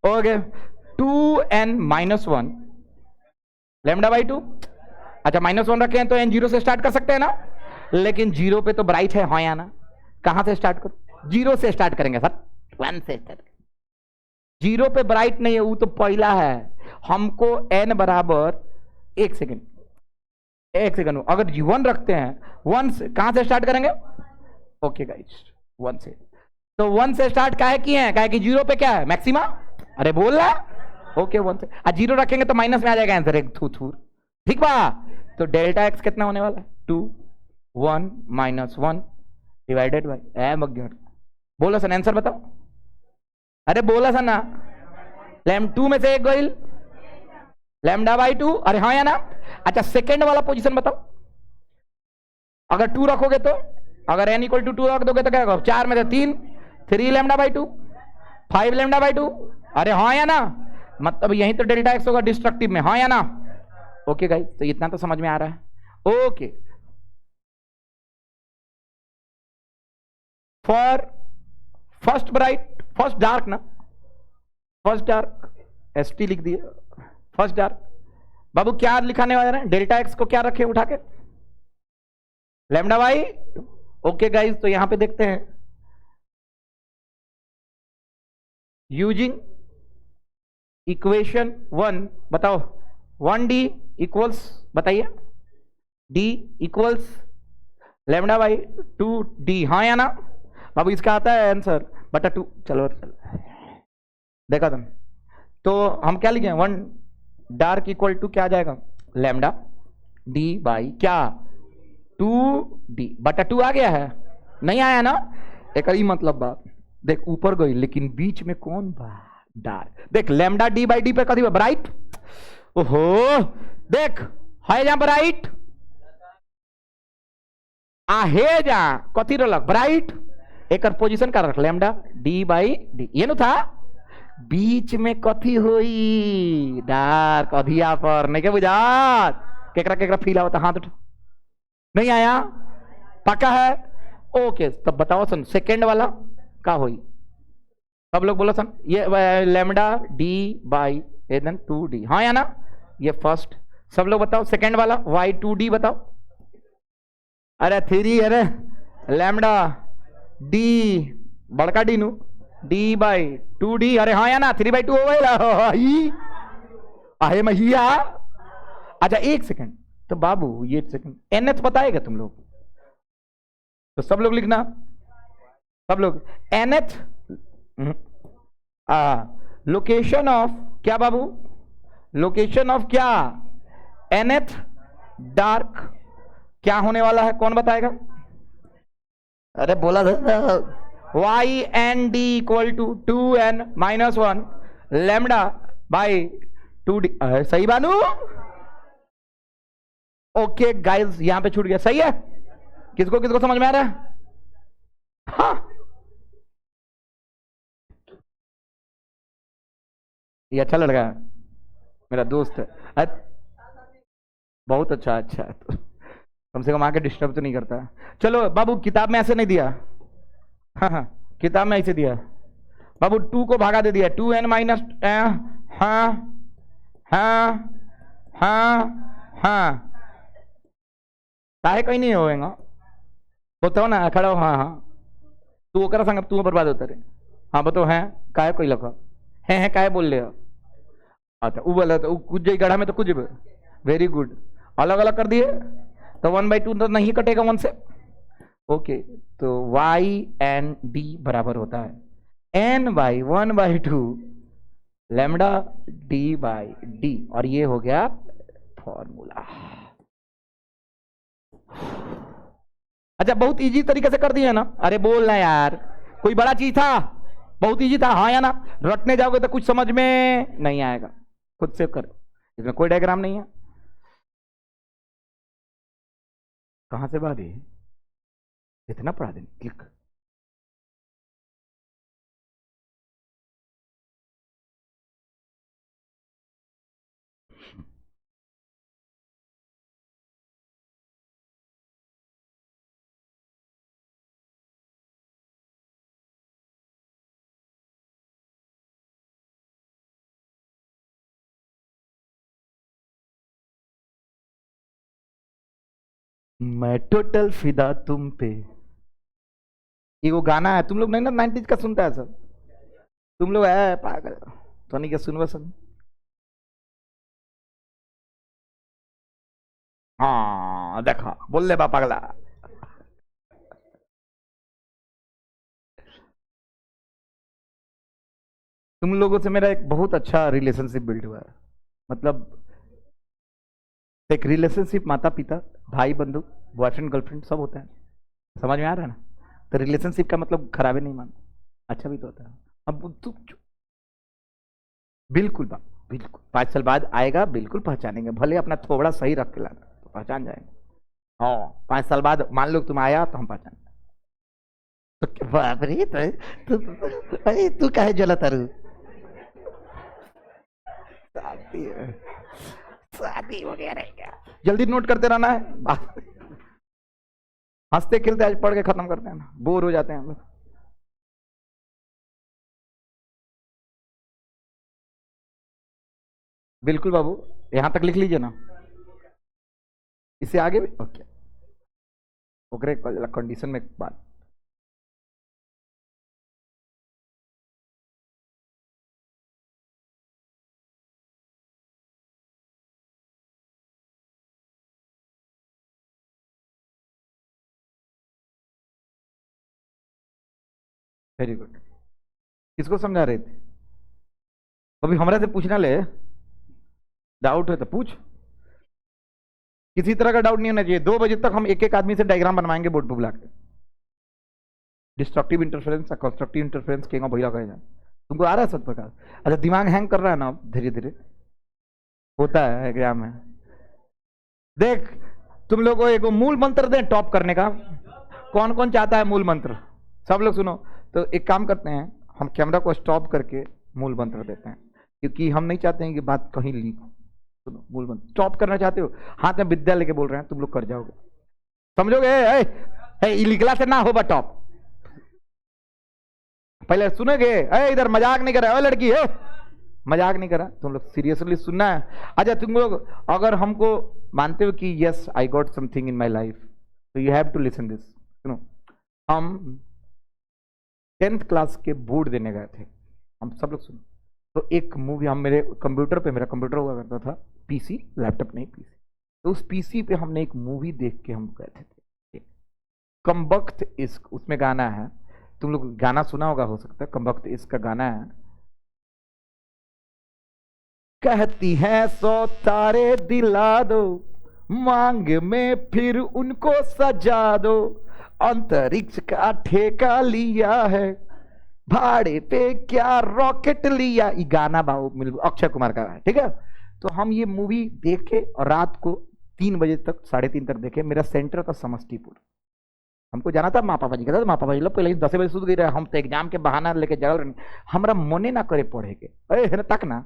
Okay 2n-1 lambda by 2। अच्छा -1 रखे हैं तो n 0 से स्टार्ट कर सकते हैं ना? लेकिन 0 पे तो ब्राइट है, हाँ या ना? कहां से स्टार्ट करो? 0 से स्टार्ट करेंगे सर, 1 से स्टार्ट। 0 पे ब्राइट नहीं है, वो तो पहला है। हमको n बराबर, एक सेकेंड अगर 1 रखते हैं, 1 से कहां से स्टार्ट करेंगे? ओके गाइस 1 से, तो 1 से स्टार्ट काहे किए हैं? काहे कि 0 पे क्या है? मैक्सिमा। अरे बोल रहा, ओके 1 से 0 रखेंगे तो माइनस में आ जाएगा आंसर, एक थू थूर, ठीक बा? तो डेल्टा एक्स कितना होने वाला है? 2 1 -1 डिवाइडेड बाई बोलो सन आंसर बताओ। अरे बोला सन ना, लैम 2 में से एक गोइल लैम्डा बाई 2। अरे हाँ या ना? अच्छा सेकेंड वाला पोजीशन बताओ, अगर 2 रखोगे तो, अगर n इक्वल टू 2 रख दोगे तो क्या होगा? 4 में से 3, 3 लैम्डा बाई 2, 5 लैम्डा बाई 2। अरे हाँ या ना? मतलब यहीं तो डेल्टा एक्स होगा डिस्ट्रक्टिव में, हाँ या ना? ओके गाइस, तो इतना तो समझ में आ रहा है। Okay for first bright, first dark ना, फर्स्ट डार्क ST लिख दिए फर्स्ट डार्क। बाबू क्या लिखाने वाले हैं, डेल्टा एक्स को क्या रखे उठा के, लैम्डा वाई। ओके गाइज, तो यहां पे देखते हैं यूजिंग इक्वेशन 1, बताओ 1D इक्वल्स, बताइए D equals lambda by 2D, हाँ या ना बाबू, इसका आता है आंसर बटा 2। चलो देखा तुम, तो हम क्या लिखे 1 डार्क इक्वल टू क्या आ जाएगा, लैम्डा D बाई क्या 2D बटा 2 आ गया है, नहीं आया ना, एक ही मतलब बात। देख ऊपर गई लेकिन बीच में कौन बा, डार्क। देख लैम्डा D बाई D पे कथी ब्राइट, ओहो देख है जा ब्राइट, आहे जा कथी रलक ब्राइट, एक पोजीशन का रख लैम्डा D बाई D, ये नु था। बीच में कथी होई, डार्क अधिया पर, नहीं के बुझात, केकरा केकरा फील आवता हाथ उठा, नहीं आया, पक्का है, ओके तब बताओ सन सेकेंड वाला का होई, सब लोग बोलो सन, ये लैम्डा D बाई 2D, हाँ या ना, ये फर्स्ट, सब लोग बताओ सेकेंड वाला वाई 2D बताओ, अरे 3, अरे लैम्डा D बड़का D नु D बाई 2D, अरे हाँ या ना 3/2 हो गई, आहे महिया। अच्छा एक सेकंड, तो बाबू ये सेकंड NH बताएगा तुम लोग, तो सब लोग लिखना, सब लोग NH लोकेशन ऑफ क्या बाबू, लोकेशन ऑफ क्या NH डार्क क्या होने वाला है, कौन बताएगा, अरे बोला था YND equal to 2n minus 1 lambda by 2D, सही बानू, ओके गाइस यहां पे छूट गया, सही है, किसको किसको समझ में आ रहा है, हाँ ये अच्छा लड़का है, मेरा दोस्त है, बहुत अच्छा, अच्छा तो कम से कम आके डिस्टर्ब तो नहीं करता। चलो बाबू किताब में ऐसे नहीं दिया, हाँ हाँ किताब में ऐसे दिया बाबू, 2 को भागा दे दिया 2n माइनस, हाँ हाँ हाँ हाँ, काहे कहीं नहीं होएगा, बताओ ना, खड़ा हो, हाँ हाँ तू ओकरा संग तू बर्बाद होता रे, हाँ बताओ है काहे कोई लखा है काहे बोल ले, अच्छा वो बोला तो कुछ जाई गढ़ा में तो कुछ, वेरी गुड, अलग अलग कर दिए तो 1/2 तो नहीं कटेगा 1 से, ओके तो YND बराबर होता है n by 1/2 lambda D by D, और ये हो गया फॉर्मूला। अच्छा बहुत इजी तरीके से कर दिया ना, अरे बोलना यार, कोई बड़ा चीज था, बहुत इजी था, हाँ या ना, रटने जाओगे तो कुछ समझ में नहीं आएगा, खुद से करो, इसमें कोई डायग्राम नहीं है, कहां से बात है, इतना पढ़ा दें क्लिक, मैं टोटल फिदा तुम पे, ये वो गाना है, तुम लोग नहीं ना 90s का सुनता है सब, तुम लोग है पागल, तो नहीं क्या सुनवा सब, हाँ देखा बोल ले बा पागला, तुम लोगों से मेरा एक बहुत अच्छा रिलेशनशिप बिल्ड हुआ है, मतलब एक रिलेशनशिप माता पिता भाई बंधु बॉयफ्रेंड गर्लफ्रेंड सब होता है, समझ में आ रहा है ना, तो रिलेशनशिप का मतलब खराबे नहीं मानना, अच्छा भी तो होता है। अब तू बिल्कुल बा, बिल्कुल 5 साल बाद आएगा, बिल्कुल पहचानेंगे, भले अपना थोड़ा सही रख के लाना तो पहचान जाएंगे, हाँ 5 साल बाद मान लो तुम आया तो हम पहचान, तो बाप रे, अरे तू काहे जलत रू, शादी शादी हो गया रहेगा, जल्दी नोट करते रहना है, हंसते खेलते आज पढ़ के खत्म करते हैं ना, बोर हो जाते हैं हम लोग। बिल्कुल बाबू, यहां तक लिख लीजिए ना, इससे आगे भी ओके। ओकरे कंडीशन में एक बात, वेरी गुड। किसको समझा रहे थे? अभी हमारे से पूछना ले, डाउट है तो पूछ। किसी तरह का डाउट नहीं होना चाहिए। 2 बजे तक हम एक एक आदमी से डायग्राम बनवाएंगे बोर्ड पे बुला के। डिस्ट्रक्टिव इंटरफेरेंस और कंस्ट्रक्टिव इंटरफेरेंस के भैया कहेगा। तुमको आ रहा है सब प्रकार? अच्छा, दिमाग हैंग कर रहा है ना? धीरे धीरे होता है एग्जाम में। देख, तुम लोग को एक मूल मंत्र दें टॉप करने का। कौन कौन चाहता है मूल मंत्र? सब लोग सुनो। तो एक काम करते हैं, हम कैमरा को स्टॉप करके मूल मंत्र देते हैं, क्योंकि हम नहीं चाहते हैं कि बात कहीं लीक हो। सुनो, मूल मंत्र स्टॉप करना चाहते हो? हाथ में विद्या लेके बोल रहे हैं, तुम लोग कर जाओगे, समझोगे? लिखला से ना हो टॉप। पहले सुनेगे, इधर मजाक नहीं कर रहा है लड़की, है मजाक नहीं कर रहा, तुम लोग सीरियसली सुनना है। अच्छा, तुम लोग अगर हमको मानते हो कि yes I got something in my life, तो you have to listen this. सुनो, हम 10th क्लास के बोर्ड देने गए थे, हम सब लोग सुनो। तो एक मूवी, हम मेरे कंप्यूटर पे, मेरा कंप्यूटर हुआ करता था, पीसी, लैपटॉप नहीं पीसी, तो उस पीसी पे हमने एक मूवी देख के हम गए थे, कमबख्त इश्क। उसमें गाना है, तुम लोग गाना सुना होगा, हो सकता है, कमबख्त इश्क का गाना है। कहती है 100 तारे दिला दो, मांग में फिर उनको सजा दो, अंतरिक्ष का ठेका लिया है, भाड़े पे क्या रॉकेट लिया। ये गाना बाबू अक्षय कुमार का है, ठीक है। तो हम ये मूवी देखे और रात को 3 बजे तक, 3:30 तक देखे। मेरा सेंटर था समस्तीपुर, हमको जाना था माँ पापा जी का, माँ पापा जी लोग पहले 10 बजे सुध गई रहे, हम तो एग्जाम के बहाना लेके जगल रहे। हमारा मने ना करे पढ़े के, तक ना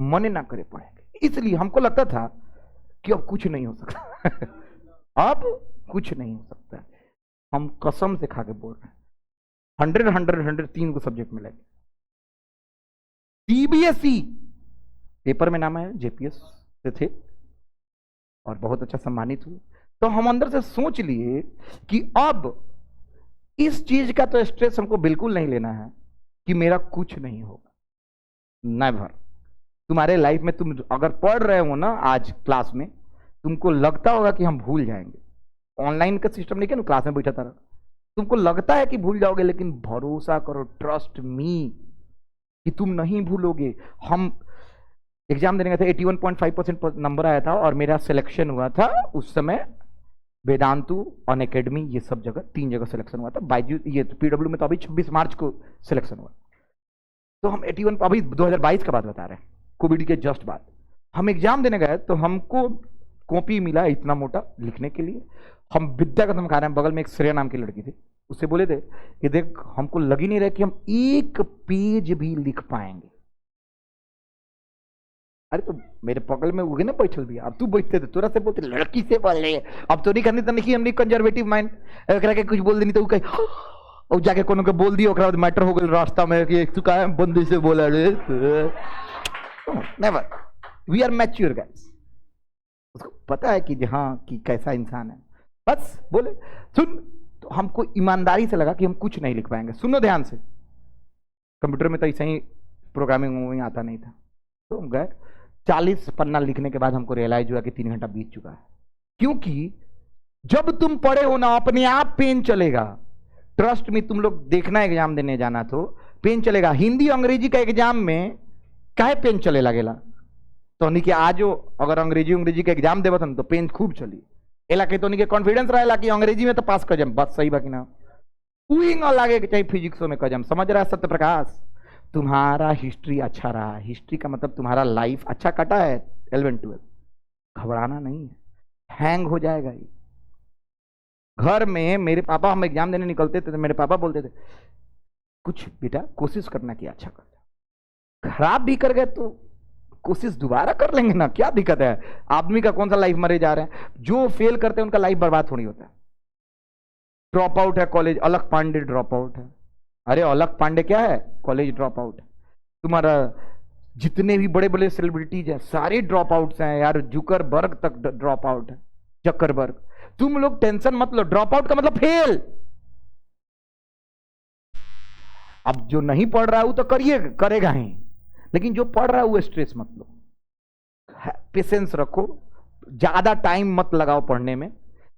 मने ना करे पढ़े के, इसलिए हमको लगता था कि अब कुछ नहीं हो सकता अब कुछ नहीं हो सकता। हम कसम से खा के बोल रहे हैं, 100 3 को सब्जेक्ट मिलेंगे। सीबीएसई पेपर में नाम आया, जेपीएस से थे और बहुत अच्छा सम्मानित हुए। तो हम अंदर से सोच लिए कि अब इस चीज का तो स्ट्रेस हमको बिल्कुल नहीं लेना है कि मेरा कुछ नहीं होगा, नेवर। तुम्हारे लाइफ में तुम अगर पढ़ रहे हो ना आज क्लास में, तुमको लगता होगा कि हम भूल जाएंगे। ऑनलाइन का सिस्टम नहीं, क्या ना क्लास में बैठा था, तुमको लगता है कि भूल जाओगे, लेकिन भरोसा करो, ट्रस्ट मी, कि तुम नहीं भूलोगे। हम एग्जाम देने गए थे, 81.5% नंबर आया था और मेरा सिलेक्शन हुआ था उस समय वेदांतु, अन अकेडमी, ये सब जगह 3 जगह सिलेक्शन हुआ था। बाईजू ये तो पीडब्ल्यू में तो अभी 26 मार्च को सिलेक्शन हुआ। तो हम 81, अभी 2022 का बात बता रहे हैं, कोविड के जस्ट बाद हम एग्जाम देने गए। तो हमको कॉपी मिला इतना मोटा लिखने के लिए, हम विद्या खत्म खा रहे हैं। बगल में एक श्रेया नाम की लड़की थी, उससे बोले थे कि देख, हमको लग ही नहीं रहा कि हम एक पेज भी लिख पाएंगे। अरे तो मेरे पकड़ में उगे ना बैठल भी, अब तू बैठते थे, तोरा से बोलते लड़की से बोल रहे, अब तो नहीं करनी, तो नहीं, हमने कंजर्वेटिव माइंड के कुछ बोल देनी तो कहीं और जाके कोनो के बोल दियो, बाद मैटर हो गई रास्ता में कि तू का बंदी से बोला रे। Never, we are mature guys, उसको पता है कि हाँ कि कैसा इंसान है, बस बोले सुन। तो हमको ईमानदारी से लगा कि हम कुछ नहीं लिख पाएंगे। सुनो ध्यान से, कंप्यूटर में तो ऐसा ही प्रोग्रामिंग आता नहीं था। तो हम गए, 40 पन्ना लिखने के बाद हमको रियलाइज हुआ कि 3 घंटा बीत चुका है, क्योंकि जब तुम पढ़े हो ना, अपने आप पेन चलेगा। ट्रस्ट में, तुम लोग देखना, एग्जाम देने जाना तो पेन चलेगा। हिंदी अंग्रेजी का एग्जाम में काहे पेन चले लगेला? तो नहीं कि आज अगर अंग्रेजी का एग्जाम देवत तो पेन खूब चली एला के, तो नहीं के कॉन्फिडेंस रहेला कि अंग्रेजी में तो पास कर जाम, बात सही बाकी ना उइंग लागे कि चाहे फिजिक्स में कर जाम। समझ रहा है सत्य प्रकाश? तुम्हारा हिस्ट्री अच्छा रहा, हिस्ट्री का मतलब तुम्हारा लाइफ अच्छा कटा है 11 12, घबराना नहीं है, हैंग हो जाएगा ये। घर में मेरे पापा, हम एग्जाम देने निकलते थे तो मेरे पापा बोलते थे कुछ बेटा कोशिश करना कि अच्छा कर जाए, खराब भी कर गए तो कोशिश दोबारा कर लेंगे ना, क्या दिक्कत है? आदमी का कौन सा लाइफ मरे जा रहे हैं? जो फेल करते हैं उनका लाइफ बर्बाद थोड़ी होता है। ड्रॉप आउट है कॉलेज, अलग पांडे ड्रॉप आउट है। अरे अलग पांडे क्या है? कॉलेज ड्रॉप आउट है। तुम्हारा जितने भी बड़े बड़े सेलिब्रिटीज हैं सारे ड्रॉप आउट्स हैं यार, जुकरबर्ग तक ड्रॉप आउट है, जकरबर्ग। तुम लोग टेंशन मत लो, ड्रॉप आउट का मतलब फेल। अब जो नहीं पढ़ रहा है वो तो करेगा ही, लेकिन जो पढ़ रहा है वो स्ट्रेस मत लो, पेशेंस रखो, ज्यादा टाइम मत लगाओ पढ़ने में।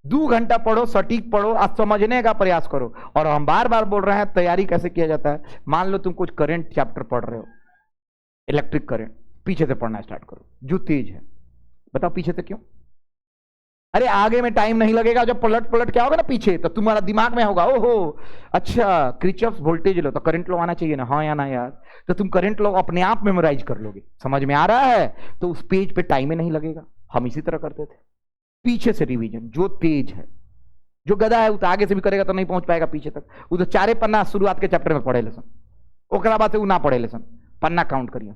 2 घंटा पढ़ो, सटीक पढ़ो, आज समझने का प्रयास करो। और हम बार बार बोल रहे हैं तैयारी कैसे किया जाता है। मान लो तुम कुछ करंट चैप्टर पढ़ रहे हो, इलेक्ट्रिक करंट, पीछे से पढ़ना स्टार्ट करो, जो तेज है। बताओ पीछे से क्यों? अरे आगे में टाइम नहीं लगेगा, जब पलट पलट क्या होगा ना पीछे, तो तुम्हारा दिमाग में होगा ओहो अच्छा किरचॉफ्स वोल्टेज लो, तो करंट लॉ आना चाहिए ना, हाँ या ना यार। तो तुम करंट लॉ अपने आप मेमोराइज कर लोगे, समझ में आ रहा है, तो उस पेज पे टाइम ही नहीं लगेगा। हम इसी तरह करते थे, पीछे से रिवीजन। जो तेज है, जो गधा है वो तो आगे से भी करेगा तो नहीं पहुंच पाएगा पीछे तक। वो तो 4 पन्ना शुरुआत के चैप्टर में पढ़े लेसन, ओकरा बाद से वो ना पढ़े लेसन, पन्ना काउंट करिए।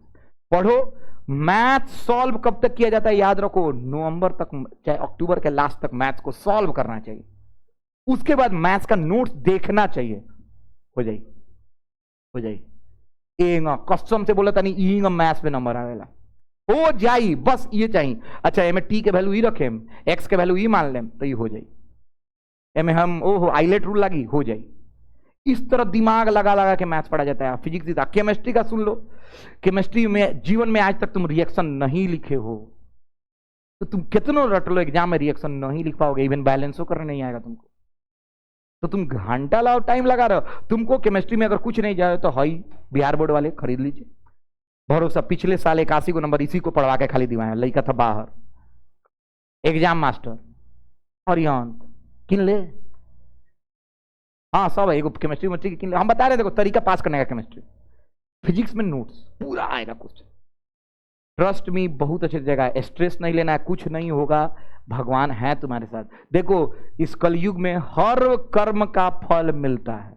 पढ़ो। मैथ सॉल्व कब तक किया जाता है याद रखो, नवंबर तक, चाहे अक्टूबर के लास्ट तक मैथ्स को सॉल्व करना चाहिए। उसके बाद मैथ्स का नोट्स देखना चाहिए। हो जाए हो जाए एंगा कसम से बोला था नहीं, ईंग मैथ्स पे नंबर आवेला, हो जाई, बस ये चाहिए। अच्छा एम टी के वैल्यू ही रखे, एक्स के वैल्यू ही मान लें तो ये हो जाए। एम हम ओहो आइलेट रूल लगी, हो जाए। इस तरह दिमाग लगा लगा के मैथ्स पढ़ा जाता है। फिजिक्स था, केमिस्ट्री का सुन लो। केमिस्ट्री में जीवन में आज तक तुम रिएक्शन नहीं लिखे हो तो तुम कितना रट लो, एग्जाम में रिएक्शन नहीं लिख पाओगे, इवन बैलेंसो करने नहीं आएगा तुमको। तो तुम घंटा लाओ, टाइम लगा रहे हो। तुमको केमिस्ट्री में अगर कुछ नहीं जाए तो हाई बिहार बोर्ड वाले खरीद लीजिए, भरोसा। पिछले साल 81 को नंबर इसी को पढ़वा के खाली दिवाया, लड़का था बाहर, एग्जाम मास्टर अरियंत किन ले। हाँ सब है, केमिस्ट्री मेस्ट्री की हम बता रहे, देखो तरीका पास करने का केमिस्ट्री। फिजिक्स में नोट्स पूरा आएगा क्वेश्चन, ट्रस्ट मी, बहुत अच्छी जगह है। स्ट्रेस नहीं लेना है, कुछ नहीं होगा, भगवान है तुम्हारे साथ। देखो इस कलयुग में हर कर्म का फल मिलता है,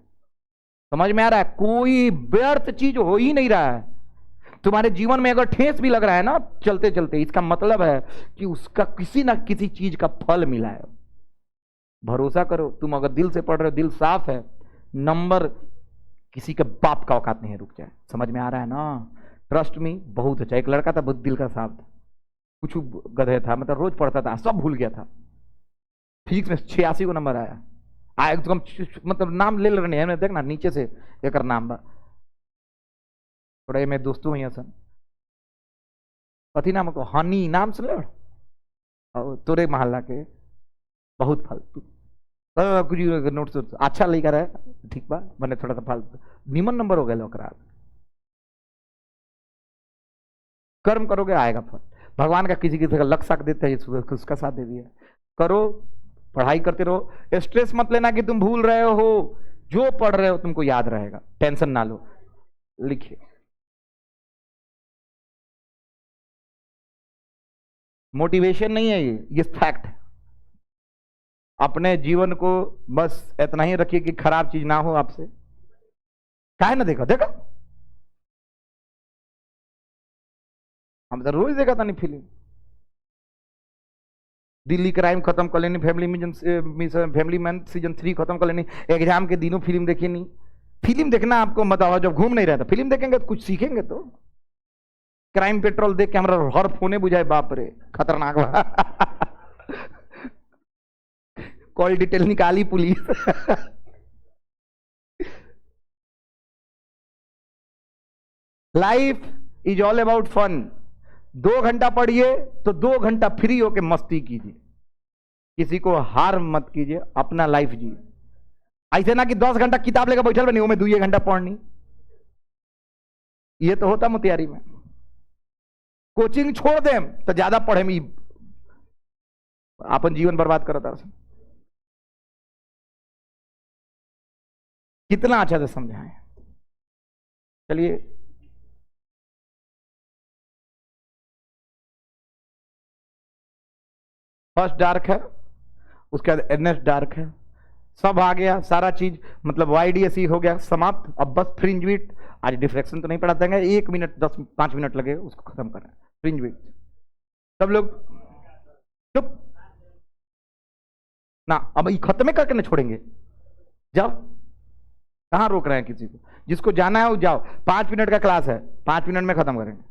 समझ में आ रहा है? कोई व्यर्थ चीज हो ही नहीं रहा है। तुम्हारे जीवन में अगर ठेस भी लग रहा है ना चलते चलते, इसका मतलब है कि उसका किसी ना किसी चीज का फल मिला है। भरोसा करो, तुम अगर दिल से पढ़ रहे हो, दिल साफ है, नंबर किसी के बाप का औकात नहीं है, रुक जाए। समझ में आ रहा है ना? ट्रस्ट मी, बहुत अच्छा। एक लड़का था, बहुत दिल का साफ था, कुछ गधे था, मतलब रोज पढ़ता था, सब भूल गया था। फिजिक्स में 86 को नंबर आया। तो हम मतलब नाम ले रहे हैं, देखना नीचे से एक नाम बा, थोड़ा मेरे दोस्तों भैया सन, कथी नाम को, हनी नाम सुन लो, तोरे मोहल्ला के, बहुत फालतू नोट्स अच्छा लेकर है, ठीक बा, मैंने थोड़ा सा फालतू निमन नंबर हो गया ओकरा। कर्म करोगे आएगा फल। भगवान का किसी किसी का लक साथ देता है, उसका साथ दे दिया। करो, पढ़ाई करते रहो, स्ट्रेस मत लेना कि तुम भूल रहे हो, जो पढ़ रहे हो तुमको याद रहेगा, टेंशन ना लो। लिखिए, मोटिवेशन नहीं है ये फैक्ट है। अपने जीवन को बस इतना ही रखिए कि खराब चीज ना हो आपसे। काहे ना देखो, देखो हम तो रोज देखा था नहीं फिल्म, दिल्ली क्राइम खत्म कर लेनी, फैमिली मैन सीजन 3 खत्म कर लेनी, एग्जाम के दिनों फिल्म देखी नहीं। फिल्म देखना आपको मत आओ, जब घूम नहीं रहता फिल्म देखेंगे तो कुछ सीखेंगे। तो क्राइम पेट्रोल देख के हमारा हर फोने बुझाए, बाप रे खतरनाक कॉल डिटेल निकाली police life is all about fun. 2 घंटा पढ़िए तो 2 घंटा फ्री होके मस्ती कीजिए, किसी को हार मत कीजिए, अपना लाइफ जिए। ऐसे ना कि 10 घंटा किताब लेकर बैठल बनी, वो में 2 घंटा पढ़नी। ये तो होता मुतियारी में। कोचिंग छोड़ दे तो ज्यादा पढ़े में अपन जीवन बर्बाद करता। कितना अच्छा से समझाएं। चलिए, फर्स्ट डार्क है, उसके बाद एनएस डार्क है, सब आ गया सारा चीज, मतलब वाईडीएसई हो गया समाप्त। अब बस फ्रिंज विड्थ, आज डिफ्रैक्शन तो नहीं पढ़ा देंगे, 1 मिनट 5 मिनट लगेगा उसको खत्म करना। फ्रिंज विड्थ सब लोग चुप ना, अब ये खत्म करके ना छोड़ेंगे। जाओ, कहां रोक रहे हैं किसी को? जिसको जाना है वो जाओ, 5 मिनट का क्लास है, 5 मिनट में खत्म करेंगे।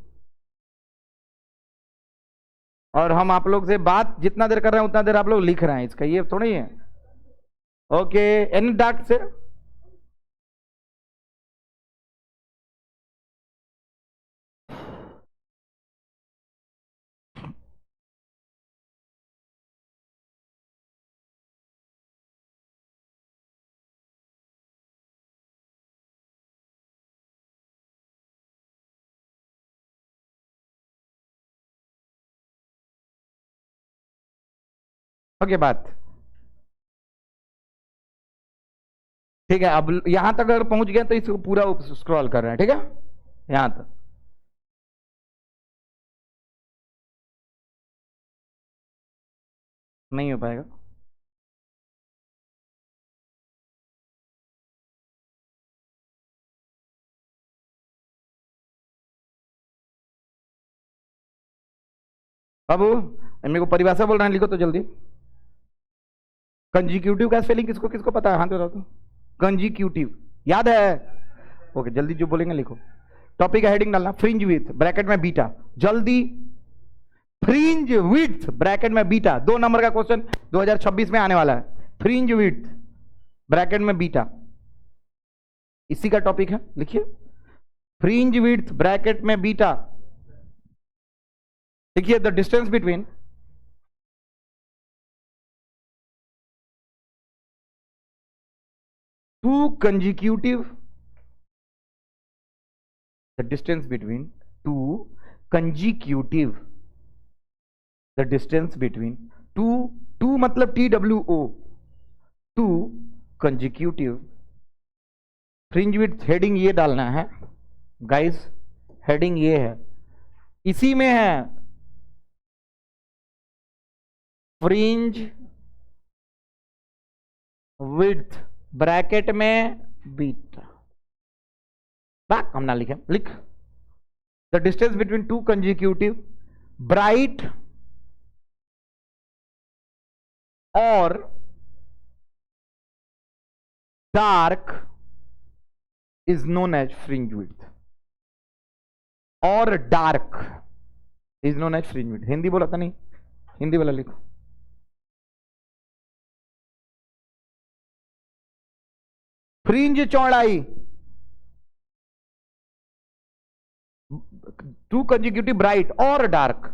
और हम आप लोग से बात जितना देर कर रहे हैं उतना देर आप लोग लिख रहे हैं, इसका ये थोड़ी है। ओके, एनी डाउट से? ओके बात ठीक है। अब यहां तक अगर पहुंच गए तो इसको पूरा स्क्रॉल कर रहे हैं, ठीक है, यहां तक। नहीं हो पाएगा। बाबू मेरे को परिभाषा बोल रहे हैं, लिखो तो जल्दी। कंजिक्यूटिव का स्पेलिंग किसको किसको पता है? हाथ बताओ तो। कंजिक्यूटिव याद है? ओके, जल्दी जो बोलेंगे लिखो। टॉपिक का हेडिंग डालना, फ्रिंज विथ ब्रैकेट में बीटा, जल्दी। फ्रिंज विथ ब्रैकेट में बीटा, 2 नंबर का क्वेश्चन 2026 में आने वाला है। फ्रिंज विथ ब्रैकेट में बीटा, इसी का टॉपिक है, लिखिए। फ्रिंज विथ ब्रैकेट में बीटा, देखिए the distance between two consecutive, the distance between two consecutive, the distance between to मतलब TWO, to consecutive. Fringe with heading ये डालना है गाइस, हेडिंग ये है, इसी में है फ्रिंज विथ ब्रैकेट में बीटा। बात हम ना लिखे, लिख। The distance between two consecutive bright और dark is known as fringe width, और dark is known as fringe width. Hindi बोला था नहीं, हिंदी वाला लिखो। फ्रिंज चौड़ाई, टू कंजिक्यूटिव ब्राइट और डार्क,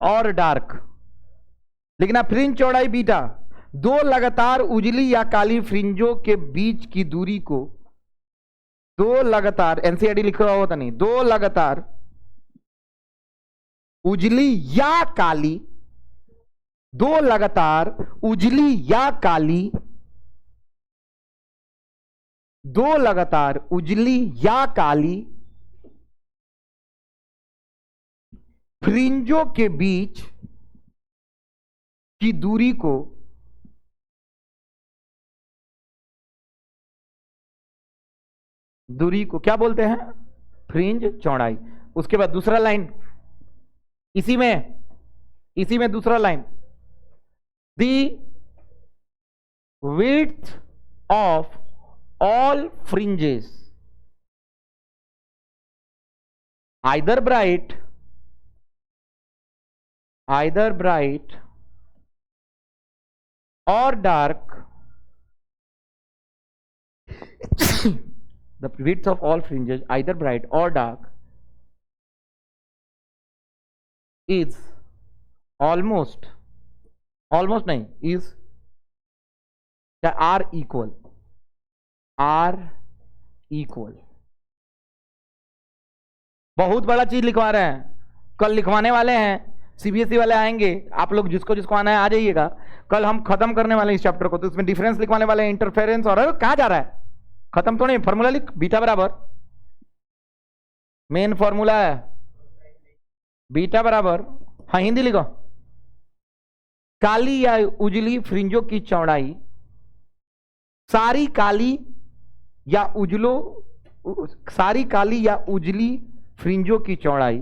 और डार्क लिखना। फ्रिंज चौड़ाई बीटा, 2 लगातार उजली या काली फ्रिंजों के बीच की दूरी को, 2 लगातार, एनसीईआरटी लिखा हुआ होता नहीं, 2 लगातार उजली या काली, 2 लगातार उजली या काली, 2 लगातार उजली या काली फ्रिंजों के बीच की दूरी को क्या बोलते हैं? फ्रिंज चौड़ाई। उसके बाद दूसरा लाइन, इसी में दूसरा line, the width of all fringes either bright or dark the width of all fringes either bright or dark is almost नहीं, is are equal। बहुत बड़ा चीज लिखवा रहे हैं, कल लिखवाने वाले हैं, सीबीएसई वाले आएंगे, आप लोग जिसको जिसको आना है आ जाइएगा। कल हम खत्म करने वाले हैं इस चैप्टर को, तो इसमें डिफरेंस लिखवाने वाले हैं, इंटरफेरेंस, और कहां जा रहा है, खत्म तो नहीं। फॉर्मूला लिख, बीटा बराबर, मेन फॉर्मूला है बीटा बराबर, हाँ हिंदी लिखो, काली या उजली फ्रिंजों की चौड़ाई, सारी काली या उजली फ्रिंजों की चौड़ाई,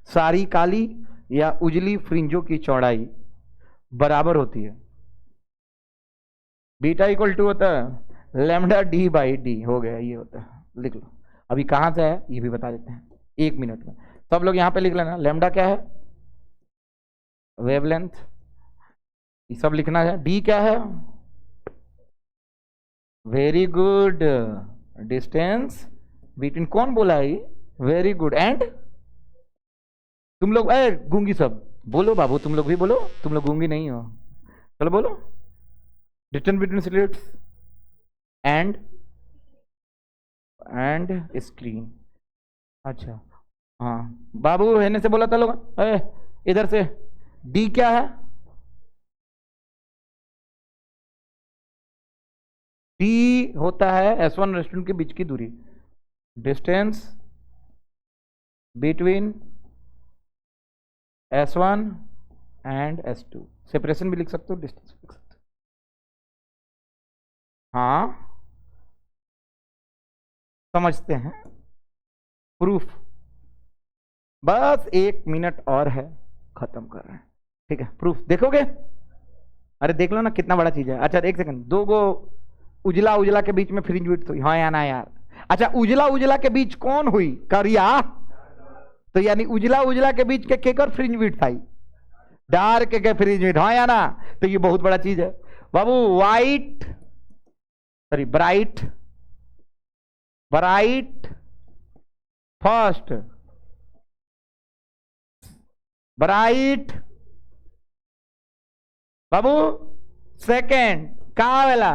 सारी काली या उजली फ्रिंजों की चौड़ाई बराबर होती है, बीटा इक्वल टू होता है लैम्डा डी बाई डी। हो गया, ये होता है, लिख लो। अभी कहां से है ये भी बता देते हैं 1 मिनट में। सब लोग यहां पे लिख लेना, लैम्डा क्या है, वेवलेंथ, ये सब लिखना है। डी क्या है, वेरी गुड, डिस्टेंस बिटवीन, कौन बोला है, वेरी गुड, एंड तुम लोग गूंगी सब बोलो बाबू, तुम लोग भी बोलो, तुम लोग गूंगी नहीं हो, चलो बोलो, distance between slits and screen. अच्छा हाँ बाबू, हेने से बोला था लोग, इधर से डी क्या है, डी होता है S1 रेस्टोरेंट के बीच की दूरी, distance between S1 and S2, separation भी लिख सकते हो, डिस्टेंस लिख सकते हो। हाँ समझते हैं, प्रूफ, बस 1 मिनट और है, खत्म कर रहे हैं, ठीक है। प्रूफ देखोगे, अरे देख लो ना कितना बड़ा चीज है। अच्छा 1 सेकंड, दो गो उजला उजला के बीच में फ्रिंज विड्थ हुई, हाँ या ना यार। अच्छा उजला उजला के बीच कौन हुई, करिया, तो यानी उजला उजला के बीच के केकर फ्रिंज विड्थ आई, डार्क के फ्रिंज विड्थ, हाँ या ना। तो ये बहुत बड़ा चीज है बाबू। White sorry bright, bright first, bright बाबू सेकेंड, का वाला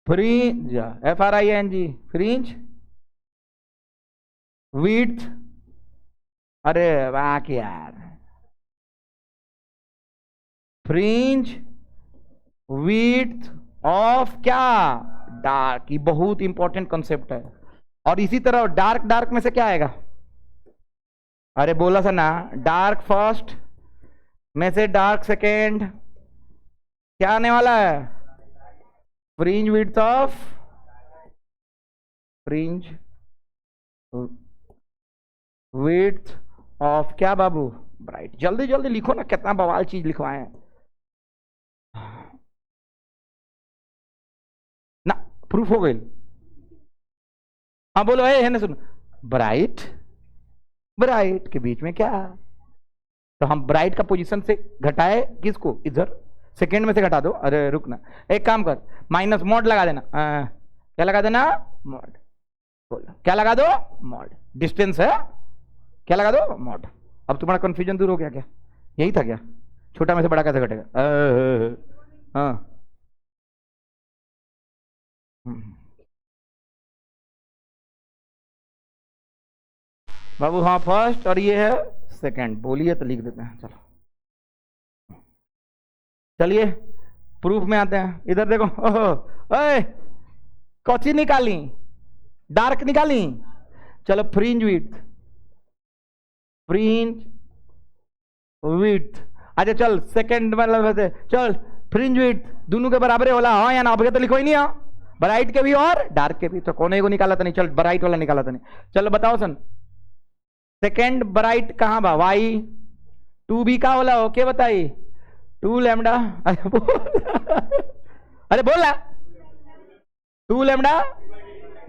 फ्रिंज, FRING, फ्रिंज विड्थ, अरे वाह क्या यार, फ्रिंज विड्थ ऑफ क्या, डार्क, ये बहुत इंपॉर्टेंट कंसेप्ट है। और इसी तरह डार्क, डार्क में से क्या आएगा, अरे बोला था ना, डार्क फर्स्ट में से डार्क सेकेंड, क्या आने वाला है, fringe width of, fringe width of क्या बाबू, ब्राइट। जल्दी जल्दी लिखो ना, कितना बवाल चीज लिखवाए हैं ना, प्रूफ हो गई। हाँ बोलो, है ना, सुनो, ब्राइट, ब्राइट के बीच में क्या, तो हम ब्राइट का पोजीशन से घटाए किसको, इधर, सेकेंड में से घटा दो, अरे रुकना, एक काम कर, माइनस मॉड लगा देना, क्या लगा देना, मॉड, बोलो क्या लगा दो, मॉड, डिस्टेंस है, क्या लगा दो, मॉड। अब तुम्हारा कंफ्यूजन दूर हो गया क्या, यही था क्या, छोटा में से बड़ा कैसे घटेगा, हाँ बाबू, हाँ फर्स्ट और ये है सेकंड, बोलिए तो लिख देते हैं, चलो चलिए प्रूफ में आते हैं। इधर देखो, ओहो, ओए कौची निकाली, डार्क निकाली, चलो फ्रिंज विड्थ, फ्रिंज विड्थ, अच्छा चल सेकंड मतलब चल फ्रिंज विड्थ दोनों के बराबर होला, हाँ या ना, अब तो लिखो ही नहीं, हाँ ब्राइट के भी और डार्क के भी, तो कोने को निकाला था नहीं, चल ब्राइट वाला निकाला था नहीं। चलो बताओ सन, सेकंड ब्राइट कहां बा, वाई, 2B का होला, ओके बताइए, 2 लैम्डा, अरे बोला 2 लैम्डा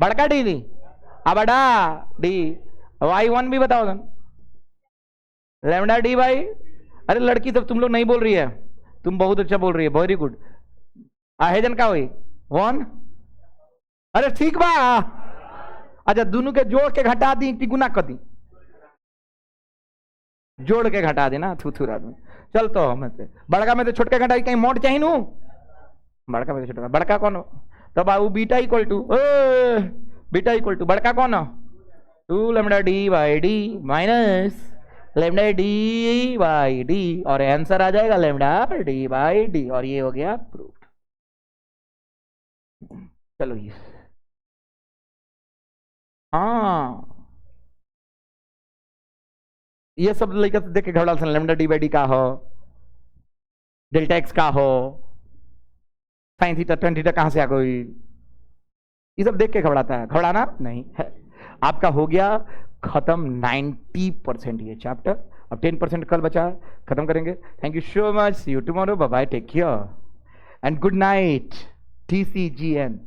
बड़का डी दी, बड़ा डी, Y1 भी बताओ सन, लैम्डा डी बाई, अरे लड़की सब तुम लोग नहीं बोल रही है, तुम बहुत अच्छा बोल रही है, वेरी गुड, आहेजन का हुई 1, अरे ठीक बा, अच्छा दोनों के जोड़ के घटा दी कि गुना कर दी, जोड़ के घटा देना, थूथूर आदमी। चल तो हमें से बड़का में से छोटका घटाई, कहीं मोड चाहिए नू, बड़का में से छोटका, बड़का कौन हो, तो बाबू beta equal to, beta equal to बड़का कौन हो, 2 lambda D by D minus lambda D by D, और आंसर आ जाएगा लैम्डा डी बाई डी, और ये हो गया प्रूफ। चलो ये हाँ, ये सब लेकर देख के घबरा, लैम्डा डी बाई डी का हो, डेल्टा एक्स का हो, साइन थीटा tan थीटा कहां से आ गई, ये सब देख के घबराता है, घबराना नहीं है। आपका हो गया खत्म 90% ये चैप्टर, अब 10% कल बचा है, खत्म करेंगे। Thank you so much, see you tomorrow, bye bye, take care and good night, TCGN।